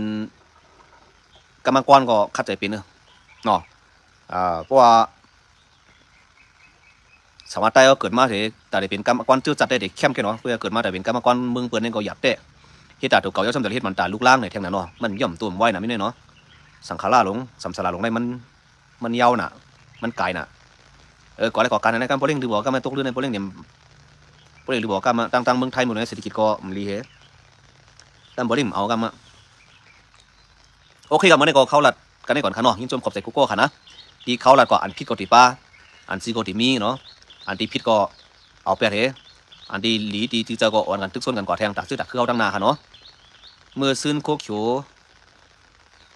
กรรมกรก็คัดใจเป็นเนาะเพราะว่าสมัยใต้ก็เกิดมาถึงแต่ได้เป็นกรรมกรจื้อจัดได้เด็กเข้มแค่เนาะเพื่อเกิดมาแต่เป็นกรรมกรเมืองเปิ้นนี่ก็หยับเตะเฮ็ดแต่ถูกเก่าย่อมจะเฮ็ดมันตาลูกล่างเนี่ยแทงนั้นเนาะมันย่อมตัวมันไว้น่ะไม่แน่เนาะสังขารลงสัมสาราลงได้มันยาวน่ะมันไกลน่ะก่อนได้ก่อการในการโปรเล่งหรือบอกก็มาตกเรื่องในโปรเล่งเนี่ยโปรเล่งหรือบอกก็มาตั้งเมืองไทยหมดเลยเศรษฐกิจก็มันรีเฮตั้งโปรเล่งเอากันมาโอเคกับมันได้ก็เข้าหลัดกันได้ก่อนค่ะเนาะยิ่งจมขอบใส่กูโก้ค่ะนะที่เข้าหลัดก็อันพิษก็ติป้าอันซีก็ติมีเนาะอันที่พิษก็เอาไปเถอะอันที่หลีที่เจ้าก็อ่อนกันตึกซ้นกันก่อแทงตักซื้อตักคือเอาตั้งนาค่ะเนาะเมื่อซื้อโคกโข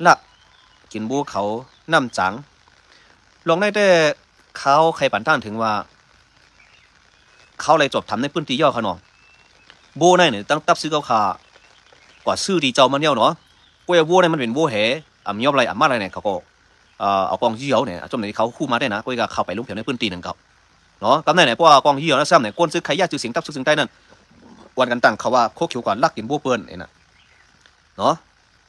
ละกินบัวเขาน้ำจังลองได้แต่เขาใครปั่นต้านถึงว่าเขาเลยจบทำในพื้นที่ย่อค่ะเนาะโบในเนี่ยตั้งตับซื้อเขาขากว่าซื้อดีเจ้ามันเนาะกล้วยวัวเนี่ยมันเป็นวัวแห่ยอบอะไรมาอะไรเนี่ยเขาก็เอากองยี่เหี่ยวเนี่ยจนในเขาคู่มาได้นะกล้วยก็เข้าไปลุกแถวในพื้นที่นั่นเขาเนาะกำเนิดเนี่ยเพราะว่ากองยี่เหี่ยวแล้วซ้ำเนี่ยก้นซื้อใครยากซื้อเสียงตับซื้อเสียงใต้นั่นวันกันตั้งเขาว่าโคกเขียวก่อนลักกินบัวเปิ้นเนาะเนาะ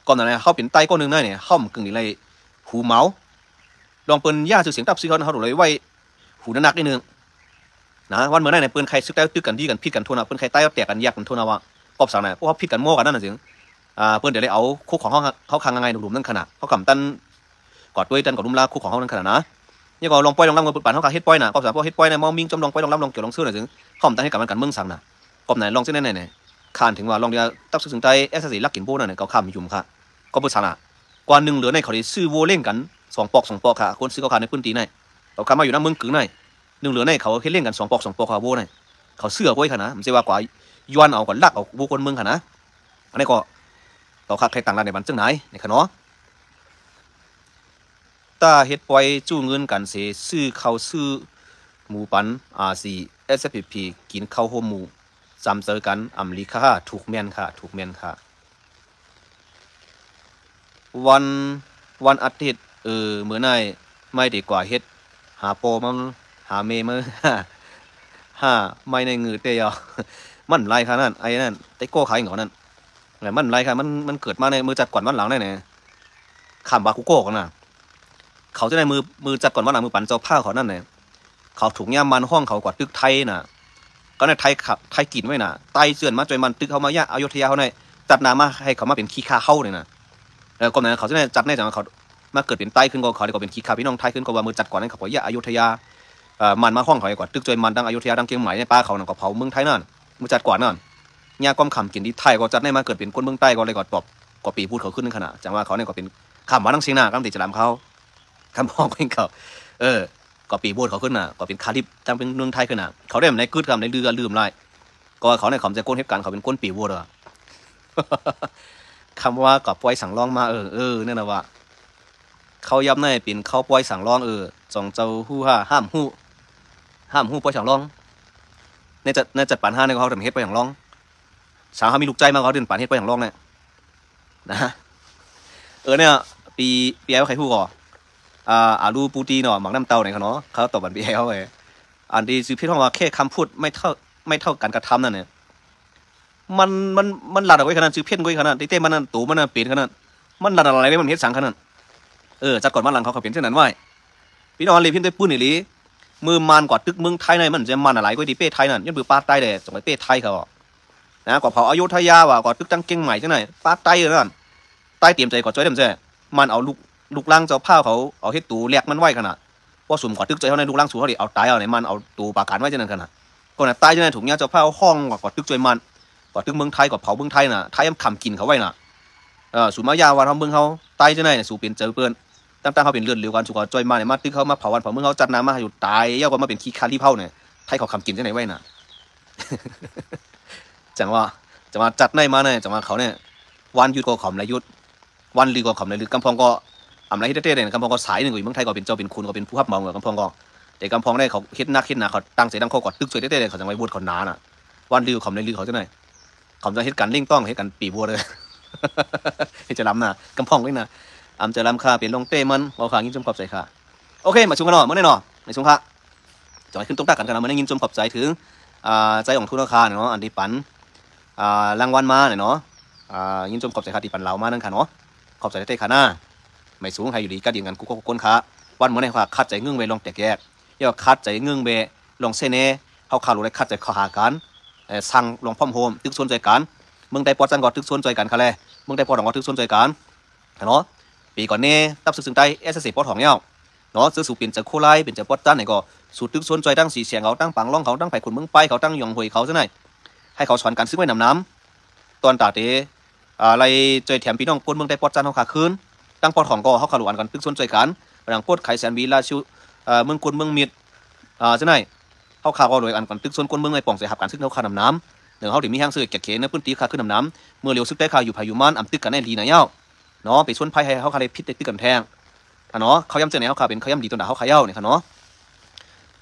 ก่อนหน้านี้เขาเป็นไตก้อนหนึ่งได้เนี่ยห้อมกึ่งอะไรหูเมาลองเปิ้นย่าซื้อเสียงตับซื้อเขาดูเลยไว้หูนักนิดนึงนะวันเมื่อไหร่เนี่ยเปิ้นใครซึกได้ตึกกันดีกันพิดกันทั่วนะเปิ้นใครใต้ก็แตกกันแยกกันทั่วนะว่ากอบสั่งเนี่ยพวกเขาพิดกันโม่กันนั่นน่ะสิเปิ้นเดี๋ยวเลยเอาคุกของเขาคังยังไงหนุ่มๆนั่นขนาดเขากำตันกอดด้วยตันกอดนุ่มลาคุกของเขานั่นขนาดนะนี่ก็ลองปล่อยลองรับเงินปั่นเขาเฮ็ดปล่อยน่ะกอบสั่งพวกเฮ็ดปล่อยเนี่ยมองมิงจำลองปล่อยลองรับลองเกี่ยวลองซื้อหน่อยสิห้อมตันให้กับมันกันเมืองสั่งน่ะกอบไหนลองเส้นไหนเนี่ยขานถึงว่าลองเดียวตับซึงใต้เอสซีลักกินโบ้นั่นเนี่ยเขาข้ามยุ่มค่ะก็เปิดสั่งน่ะกว่าหนึ่งเหลือในเขาได้ซื้อโวเล่นกัน2 ปอกค่ะคนซื้อเขาขายในพื้นที่ไหนเราคำมาอยู่น้ำเมืองกึ่งไหนหนึ่งเหลือในเขาเฮ็ดเล่นกัน2 ปอกค่ะโวไหนเขาเสื้อไว้ค่ะนะไม่ใช่ว่ากว่าย้อนเอาก่อนลักเอาโวคนเมืองค่ะนะอันนี้ก็เราคักใครต่างกันในบ้านจังไหนในขะเนาะตาเฮ็ดปล่อยจู้เงินกันเสซื้อข้าวซื้อหมูปันRC SFP กินข้าวโฮมหมูจำเจอกันอเมริกาถูกแม่นค่ะวันอาทิตย์เมื่อไหร่ไม่ดีกว่าเฮ็ดหาโปมันหาเมมั้งไม่ในเงือเตยมันไรค่ะนั่นไอ้นั่นไต้โก้ขายอย่างนั้นแต่มันไรค่ะมันเกิดมาในมือจัดก่อนวันหลังได้เนี่ยขามบาคุโก้กันน่ะเขาจะในมือจัดก่อนวันหลังมือปั่นเจ้าผ้าเขานั่นเนี่ยเขาถูกย่ามันห้องเขากว่าตึกไทยน่ะก็ในไทยขับไทยกินไว้น่ะไตเสื่อนมาจนมันตึกเขามาย่าอยุธยาเขาในจัดนามาให้เขามาเป็นขี้ข้าเข้าเลยนะก่อนนั้นเขาจะในจัดในจากเขามาเกิดเป็นไตขึ้นก็เขาได้ก็เป็นขี้ข้าพี่น้องไทยขึ้นก็ว่ามือจัดก่อนนั้นเขาบอกย่าอยุธยามันมาห้องเขาก่อนตึกจนมันดังอยุธยาดังเชียงใหม่ในป้าเขานั่นก็เผาเมืองไทยนั่นมือจัดก่อนนั่นย่าก้อมขำกินที่ไทยก็จัดในมาเกิดเป็นคนเมืองใต้ก็เลยก็ตบก็ปีพูดเขาขึ้นขนาดจังว่าเขาเนี่ยก็เป็นขำมาดังเชียงนาก็ติดจะลำเขาคำพ้องเป็นเขาก็ปีพูดเขาขึ้นน่ะก็เป็นคาลิปจังเป็นเมืองไทยขึ้นน่ะเขาได้ในกึศคำในเรือลืมไรก็เขาในคำจะก้นเหตุการณ์เขาเป็นก้นปีวัวเลยคำว่ากับปล่อยสั่งร้องมาเนี่ยนะว่าเขาย้ำในเป็นเขาปล่อยสั่งร้องจงเจ้าหู้ห้ามหู้ปล่อยสั่งร้องในจัดปันห้าในเขาทำเฮ็ดไปอย่างร้องสาวเขามีลูกใจมาเขาเดินปันเฮ็ดไปอย่างร้องเนี่ยนะเนี่ยปีไอ้ใครพูดก่ออาลูปูตีเนาะหมักน้ำเต้าเนี่ยเขาเนาะเขาตอบบันปีไอ้เขาไงอันที่สื่อพี่น้องว่าแค่คำพูดไม่เท่าการกระทำนั่นเนี่ยมันหลัดเอาไว้ขนาดซื้อเพี้ยนไว้ขนาดที่เต้มันนั่นตู่มันนั่นเปลี่ยนขนาดมันหลัดอะไรไม่มันเฮ็ดสังขนาดจัดก่อนมาหลังเขาเปลี่ยนเช่นนั้นไว้พี่น้องเลยเพี้ยนด้วยปืนอีหลีมือมันกว่าตึกเมืองไทยในมันจะมันอะไรก็ดีเป้ไทยนั่นยันปือปาใต้เลยส่งไปเป้ไทยเขานะกว่าเผาอยุธยาว่ากว่าตึกจังเก่งใหม่จังไหนปาใต้นั่นใต้เตรียมใจกว่าจ้อยเต็มใจมันเอาลูกล่างเจ้าผ้าเขาเอาเฮ็ดตูแหลกมันไว้ขนาดว่าสุ่มกว่าตึกใจเขาในลูกล่างสูเขาดิเอาตายเอาในมันเอาตูปากการไว้จังนั้นขนาดก็น่ะตายจังนั้นถุงยาเจ้าผ้าห้องกว่าตึกใจมันกว่าตึกเมืองไทยกว่าเผาเมืองไทยน่ะไทยมันขำกินเขาไว้น่ะสุมายาวันทำเมืองเขาตายจังไหนสู่เป็นเจอเปิ้นตั้งเขาเป็นเลือดเหลวกันสุกจอยมาเนี่ยมาตึกเขามาเผาวันเผาเมืองเขาจัดน้ำมาอยู่ตายเย้าก็มาเป็นขี้คาที่เผาเนี่ยไทยเขาขำกินจังไหนไว้น่ะจังว่าจัดในมาเนี่ยจังว่าเขาเนี่ยวันยุดก็ขำไรยุดวันลือก็ขำไรลือกำพองก็อะไรที่เต้ๆเนี่ยกำพองก็สายหนึ่งอยู่เมืองไทยก็เป็นเจ้าเป็นคุณก็เป็นผู้รับเหมาเหมือนกำพองก็แต่กำพองได้เขาคิดหน้าเขาตั้งใจตั้งข้อกอดตึกสวยเต้ๆเขาจะไว้บูดเขาหนาน่ะวันลือขำไรลือเขาจะไหนเขาจะเฮ็ดการเล่งต้องเฮ็ดการปีบัวเลยจะล้ำน่ะกำพองเลยนะจะล้ำค่าเปลี่ยนลงเต้มันเอาขายิ่งจมขอบใส่ขาโอเคมาชุมกันหน่อยเมื่อไหร่หน่อยในชุมค่ะ จะให้ขึ้นต้องตักกันมันได้ยินชมขอบใจถึงใจของทุนราคาเนาะอันที่ปันรางวัลมาเนาะยินชมขอบใจค่ะที่ปันเรามานั่นค่ะเนาะขอบใจได้ค่ะหน้าไม่สูงใครอยู่ดีก็ดีกันกูก็ก้นขาวันเมื่อไหร่ค่ะคัดใจเงื่อนเวลองแตกแยกย่อคัดใจเงื่อนเวลองเสน่เขาขาดเลยคัดใจข้อหากันสั่งลองพ่อมโฮมตึกส่วนใจกันเมืองใดปอดจันก่อตึกส่วนใจกันค่ะเลยเมืองใดปอดของก่อตึกส่วนใจกันเนาะปีก่อนนี้ตับสึกใต้ปอดของเนาะเนาะซื้อสู่เปลี่ยนจากโคไลเป็นจากปอดจันไหนก็สูตรตึกส่วนใจตั้งสีเสียงเขาตั้งปังล่องเขาตั้งไผ่ขุนเมืองไปเขาตั้งยองหวยเขาซะหน่อยให้เขาสอนการซื้อไว้น้ำตอนตาเตอะไรใจแถมพี่น้องคนเมืองใดปอดจันเขาขาคืนตั้งปอดของก็เขาขาหลวนกันตึกส่วนใจกันหลังปอดไข่แสนวีลาชิวเมืองคนเมืองมิดซะหน่อยเขาขาก็โดยอันกันตึกส่วนคนเมืองในป่องเสียหับการซึกเขาขาน้ำเดี๋ยวเขาถึงมีห้างซื้อแกะเขนในพื้นที่ขาขึ้นน้ำเมื่อเลี้ยวซึกได้ขาอยู่พายุมันตึกกันแน่ดีนะเย้าเนาะไปชวนไพ่ให้เขาขาเลยพิษตึกกันแทงเนาะเขาย้ำเจอไหนเขาขาเป็นเขาย้ำดีตัวหนาเขาขาเย้าเนี่ยเนาะ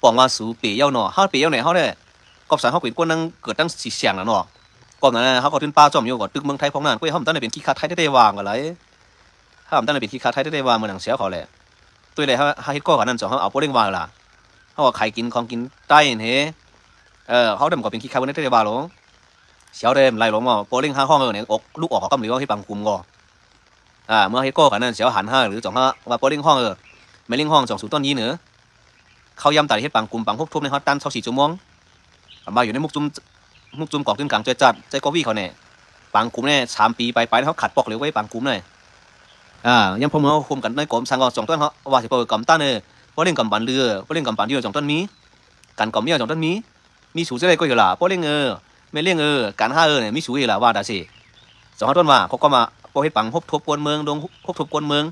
ป่องว่าสูเปียเย้าเนาะเขาเปียเย้าไหนเขาเนี่ยกอบสารเขาเป็นคนนั่งเกิดตั้งสีเสียงแล้วเนาะก่อนนั้นเขาก็ขึ้นป้าจอมอยู่ก่อนตึกเมืองไทยของนั่นก็เขาตั้งแต่เป็นขี้ขาไทยได้วางอะไรเขาตั้งแต่เป็นขี้ขาไทยได้วางเมืองหนังเสียเขาเลยตัวเลยเขาเฮ็ดก้อกันนั่นสองเขาเอาโปรเล้งวางล่ะเขาว่าไข่กินของกินใต้เนี่ยเขาเดิมก็เป็นขี้ขาบนได้วางหรอเสียวเดิมไล่หลงว่าโปรเล้ง5 ห้องเนี่ยอกลูกออกเขากำหรือว่าให้ปังคุมก็เมื่อเฮ็ดก้อกันนั่นเสียวหัน5หรือ2 5ว่าโปรเล้งห้องไม่เล้งห้อง2 0ต้นนี้เนื้อเขาย้ำตัดเฮ็ดปังคุมปังพวกทุบในเขาตั้น24 ชั่วโมงมาอยู่ในมุกจุ่มกอกขึ้นกลางใจจัดใจกอวี่เขาเนี่ยปังคุมเนี่ย3 ปีไปเขาขัดปอกเลยไว้ปังคุมเลยยังพอเมื่อคุมกันในกรมสังก2 ต้นเขาว่าสิเปิดกำตั้นเนี่ยเพราะเล่นกำปั่นเรือเพราะเล่นกำปั่นเรือ2 ต้นกันกำเมี่ย2 ต้นมีสูจะได้ก็อยู่ละเพราะเล่นไม่เล่นการ5เนี่ยมีสูอยู่ละว่าได้สิ2 ต้นว่าเขาก็มาพอเฮ็ดปังพบทบกวนเมืองลงพบทบกวนเมือง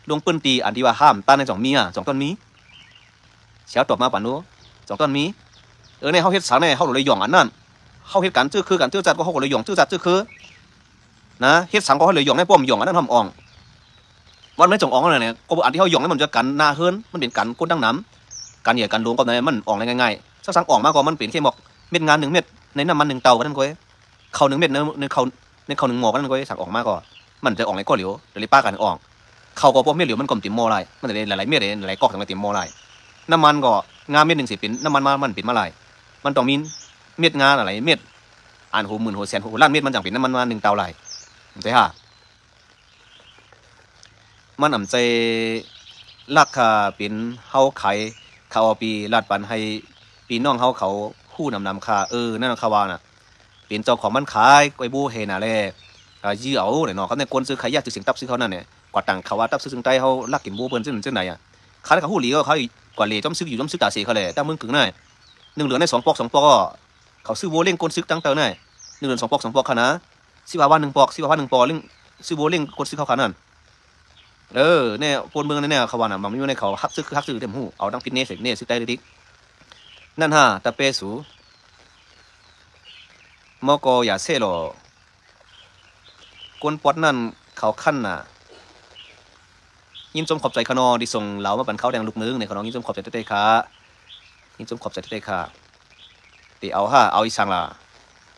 ลงปืนตีอันที่ว่าห้ามต้านใน2 มี2 ต้นเสียวตบมาปั่นนู้2 ต้นเนี่ยเขาเฮ็ดสารเนี่ยเขาเลยหย่องอันนั้นเขาเฮ็ดการจื้อคือการจื้อจัดก็เขาเลยหย่องจื้อจัดจื้อคือนะเฮ็ดสังก็เขาเลยหย่องในป้อมหย่องอันนั้นทำอ่องวันไม่จงอ่องอะไรเนี่ยก็อันที่เขาหย่องนั้นมันจะกันหน้าเฮิร์นมันเป็นกันก้นดังน้ำกันเหยียดกันดวงก็ในมันอ่องง่ายๆสังอ่องมากกว่ามันเปลี่ยนแค่หมอกเม็ดงาน1 เม็ดในน้ำมัน1 เตากันนั่นก็เขา1 เม็ดในเขา1 หมอกกันนั่นก็สั่งอ่องมากกว่ามันจะอ่องในก้อนเหลวเดี๋ยวป้ากันอ่องเขาก็พวกเม็ดเหลวมันกลมติ่มโมไรมันจะหลายๆเม็ดหลายๆก๊อกถึงมาติ่มโมไรน้ำมันก็งาเม็ด1 สิเป็นน้ำมันมันเป็นมาไรมันต้องมีเม็ดงาอะไรเม็ดอ่านหูหมื่นหูแสนหูล้านเม็ดมันจังเป็นน้ำมันมา1 เตาไรใช่ฮะมันอ่ำใจราคาเป็นเฮาขายเขาเอาปีลาดปันให้ปีน้องเขาคู่นำค่านั่นเขาว่าน่ะเป็นเจ้าของมันขายไว้บูเฮน่ะแลยื้อเอาเนี่ยเนาะเขาในคนซื้อขายยากจุดเสียงตับซื้อเขานั่นเนี่ยกว่าตังเขาว่าตับซื้อซึ่งใต้เขาลักกินบูเปิ้นซึ่งไหนขายเขาหูหลีก็เขากว่าเหล่จ้อมซื้ออยู่จ้อมซื้อตาเสียเขาเลยแต่มึงกึ่งน่ะ1 เหลือใน2 ปอก2 ปอกก็เขาซื้อโบเล่งคนซื้อตั้งเตอน่ะ1 เหลือ2 ปอก2 ปอกค่ะนะสิว่า1 ปอกสิว่า1 ปอกเล่งซื้อโบเล่งคนซื้อเขาขานั่นเนี่ยปนเมืองเนี่ยเขาว่าน่ะมันอยู่ในเขาฮักซื้อเต็มหูเอาดังฟิตเนสเนี่ยซื้อได้ดินั่นฮะตะเปสูมอกอย่าเซ่หรอกวนปอดนั่นเขาขั้นน่ะยิ้มจมขอบใจขนอที่ส่งเหลามาปั่นข้าวแดงลูกนึงในขนอยิ้มจมขอบใจเต้ค่ะยิ้มจมขอบใจเต้ค่ะตีเอาอีสังล่ะ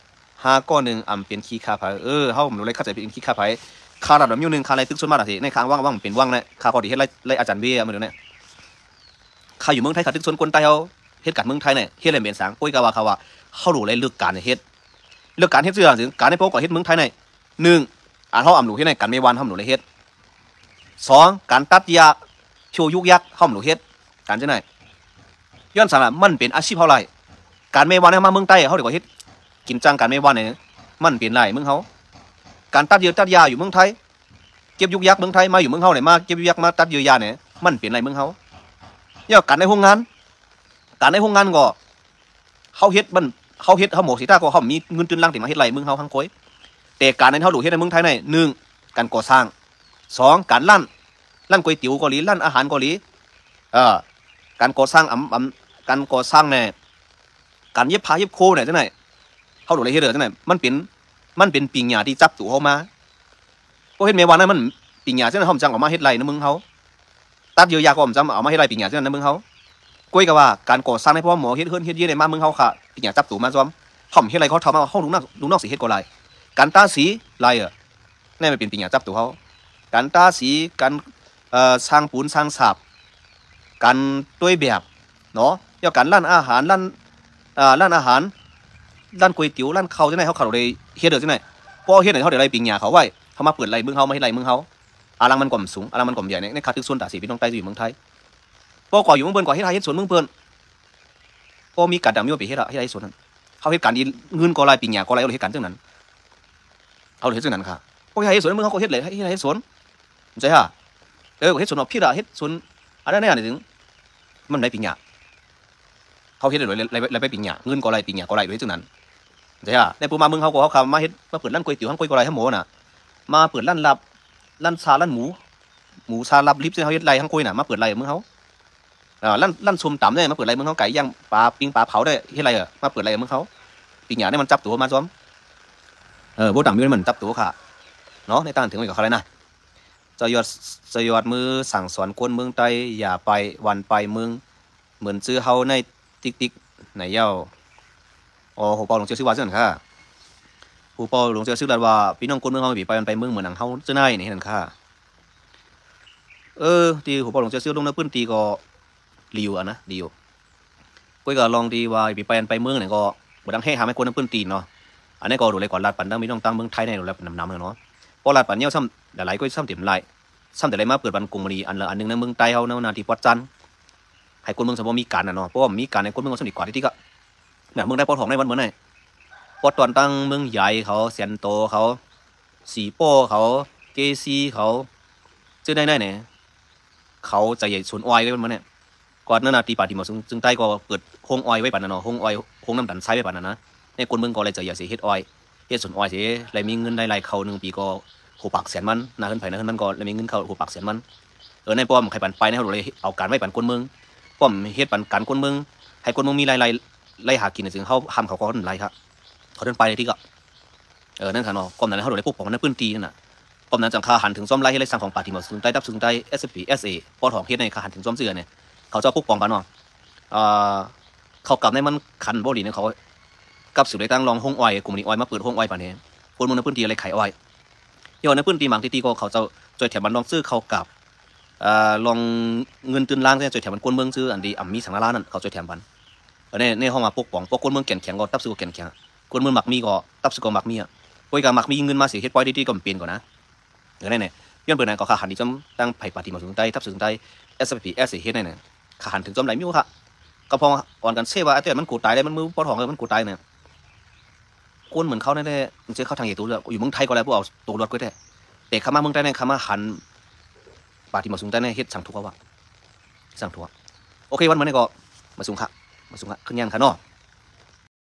5 ก้อน 1อ่ำเป็นขี้คาไผ่เขาผมรู้เลยเข้าใจเป็นขี้คาไผ่คาระดับ1 คาอะไรตึกส่วนมากสิในค้างว่างเป็นว่างเนี่ยคาพอดีเฮ็ดไรอาจารย์เบี้ยมาดูเนี่ยคาอยู่เมืองไทยคาตึกส่วนคนใต้เขาเฮ็ดการเมืองไทยเนี่ยเฮ็ดอะไรเป็นสังปุ้ยกาวาเขาว่าเขารู้เลยเลือกการเฮ็ดซื่อถึงการในพวกก็เฮ็ดเมืองไทยเนี่ย1เขาอ่ำหนูเฮ็ดในการไม่วันเขาหนูเลยเฮ็ด2การตัดยาโชยุกยักษ์เขาหนูเฮ็ดการจะไหนย้อนสารมันเป็นอาชีพเท่าไรการไม่วันมาเมืองใต้เขาเดี๋ยวก็เฮ็ดกินจังการไม่วันเนี่ยมันเป็นไรเมืองเขาการตัดยาอยู่เมืองไทยเก็บยุกยักษ์เมืองไทยมาอยู่เมืองเขาเนี่ยมาเก็บยุกยักษ์มาตัดยาเนี่ยมันเป็นไรเมืองเขาย่อการในโรงงานก็เขาเฮ็ดเขาหมกสีตาก็เขามีเงินตุนลังถึงมาเฮ็ดไรเมืองเขาทั้งโคยแต่การในเขาดูเฮ็ดในเมืองไทยเนี่ย1การก่อสร้าง2การลั่นก๋วยเตี๋ยวเกาหลีลั่นอาหารเกาหลีการก่อสร้างการก่อสร้างเนี่ยการเย็บผ้าเย็บโคเนี่ยจังไหนเขาดูเลยเฮ็ดจังไหนมันเป็นปิงหยาที่จับตัวเขามาก็เฮ็ดเมวานนั้นมันปิงหยาจังไหนเขาจังออกมาเฮ็ดไรในเมืองเขาตัดเยียวยาก็จำเอามาให้ไรปิงหยาจังในเมืองเขาก้อยกับว่าการก่อสร้างในเพราะหมอเฮ็ดเยี่ยในมาเมืองเขาค่ะปิงหยาจับตัวมาซ้อมเขาเฮ็ดไรเขาทำมาเขาดูนอกสีเฮ็ดก็ไรการตาสีไรนี่มันเป็นปิงหยาจับตัวเขาการตาสีการสร้างปูนสร้างฉาบการด้วยแบบเนาะ เกี่ยวกันร้านอาหารร้านอาหารร้านก๋วยเตี๋ยวร้านข้าวที่ไหนเขาเลยเฮ็ดเด้อที่ไหนพอเฮ็ดไหนเขาเดี๋ยวไรปิงหยาเขาไว้เขามาเปิดไรเมืองเขาไม่ให้ไรเมืองเขาอารังมันก่อมสูงอารังมันก่อมใหญ่ในคาทึกส่วนตาสีพี่น้องใต้อยู่เมืองไทยพอก่ออยู่เมืองเปิ้นก่อเฮ็ดไทยเฮ็ดสวนเมืองเปิ้นพอมีการดังมีว่าไปเฮ็ดอะเฮ็ดไทยสวนนั้นเขาเฮ็ดการดีเงินก่อไรปิงหยาก่อไรเอาเฮ็ดการเรื่องนั้นเอาเฮ็ดเรื่องนั้นค่ะพวกเฮ็ดสวนเมืองเขาก็เฮ็ดเลยเฮ็ดสวนใช่ฮะเฮ็ดสวนเอาพี่ละเฮ็ดสวนอะไรเนี่ยถึงมันได้ปิงหยาเขาเฮ็ดเลยไรไปปิงหยาเงินก่อไรปิงหยาก่อไรด้วยเรื่องนั้นใช่ฮะในปูมาเมืองเขาก็เขามาเฮ็ดมาเปิดร้านก๋วยเตี๋ยวร้านก๋วยก่อไรทั้งหมดน่ะมาเปิดร้านลับร้านชาร้านหมูชาลับลิฟต์ที่เขาเฮ็ดไรทั้งก๋วยน่ะมาเปิดไรเมืองเขาร้านส้มตำได้มาเปิดไรเมืองเขาไก่ย่างปลาปิ้งปลาเผาได้เฮ็ดไรอ่ะมาเปิดไรเมืองเขาปิงหยาได้มันจับตัวมาซ้อมโบต่างมีมันจับตัวค่ะเนาะในตั้งถึงไว้กับเขาเลยนะจะยอดมือสั่งสอนคนเมืองใต้อย่าไปวันไปเมืองเหมือนซื้อเฮาในติ๊กไหนเย้าอ๋อหูเปาหลงเจ้าซื้อว่าเจ้านั่นค่ะหูเปาหลงเจ้าซื้อว่าพี่น้องคนเมืองเฮาไปวันไปเมืองเหมือนหนังเฮาเจ้าไหนนี่นั่นค่ะที่หูเปาหลงเจ้าซื้อลงในพื้นที่ก็รีวิวอ่ะนะรีวิวก็ลองดีว่าไปวันไปเมืองเนี่ยก็บ่ดังให้หาให้คนในพื้นที่เนาะอันนี้ก็ดูเลยก่อนลาดปันดังพี่น้องตั้งเมืองไทยในดูแลน้ำเนาะพอลาดปันเนี่ยซ้ำหลายๆก็ซ้ำเต็มไรซ้ำแต่ไรมาเปิดบันกรุงมณีอันละอันนึงในเมืองใต้เฮาเนาะนาที่วัดจันทร์ให้คนเมืองสมบูรณ์มีการเนาะเพราะว่ามีการในคนเมืองก็สนิทกว่าที่ก็เนี่ยเมืองได้ปอทองในวันเหมือนไงปอตอนตั้งเมืองใหญ่เขาเซียนโตเขาสีโป้เขาเกซีเขาชื่อได้เนี่ยเขาจะใหญ่สวนอ้อยไว้มันเนี่ยก่อนนั้นนาทีป่าที่หมดซึ่งใต้ก็เปิดโฮงอ้อยไว้ป่านนั้นเนาะโฮงอ้อยโฮงน้ำตาลทรายไว้ป่านนั้นนะในคนเมืองก็เลยจะใหญ่เสียเฮ็ดอ้อยเฮ็ดสวนอ้อยเสียเลยมีเงินได้เขา1 ปีก็หัวปากแสนมันนาขึ้นไปนาขึ้นมันก็เลยมีเงินเข้าหัวปากแสนมันในป้อมใครปั่นไปในเขาเลยเอาการไว้ปั่นคนเมืองป้อมเฮ็ดปั่นการคนเมืองให้คนเมืองมีรายหากินถึงเขาทำเขาก็คนไรครับเขาเดินไปเลยที่ก็นั่นค่ะเนาะก้มนั้นเขาโดนพวกของนั้นพื้นที่นั่นน่ะก้มนั้นจังคาหันถึงซ้อมไล่ให้ไล่สั่งของป่าที่หมดซึ่งใต้ดับซึ่งใต้ SP SA ปอทองเฮ็ดในคาหันถึงซ้อมเสือเนี่ยเขาจะพวกปองกันเนาะเขากลับในมันคันบ่ดีเนี่ยเขากับสุดเลยตั้งรองห้องอ้อยกลุ่มนี้อ้อยมาเปิดห้องอ้อยป่านนี้คนเมืองในพื้นที่อะไรขายอ้อยย้อนในพื้นที่บางที่ก็เขาจะจอยแถวบ้านลองซื้อเขากับลองเงินตื่นล้างเนี่ยจอยแถวบ้านคนเมืองซื้ออันดีมีสังฆราชนั่นเขาจอยแถวบ้านในห้องมาปกป้องพวกคนเมืองแก่นแข็งก็ตับซื้อแก่นแข็งคนเมืองหมักมีก็ตับซื้อก็หมักมีอ่ะปอยกับหมักมีเงินมาเสียเฮ็ดปอยที่ก็เปลี่ยนก่อนนะเนี่ยย้อนเปิดไหนก็ขาหันที่จำตั้งไผ่ปฏิมาถึงใต้ทับถึงใต้ SP S เฮ็ดเนี่ยขาหันถึงจำไหลมิ้วค่ะก็พออ่อนกันเสียว่าไอ้เต้มันกูตายได้มันมือปอทองเลยมันกูตายเนี่ยคนเหมือนเขาเนี่ยมันเจอเข้าทางใหญ่ตัวเลยอยู่เมืองไทยก็แล้วพวกเอาตัวรถก็ได้แต่ข้ามาเมืองใต้เนี่ยข้ามาหันปฏิมาถึงใต้เนี่ยเฮ็ดสั่งทัวร์ว่ะสั่งทัวร์โอเควันนี้ก็มาสูงค่ะขึ้นยันค่ะเนาะ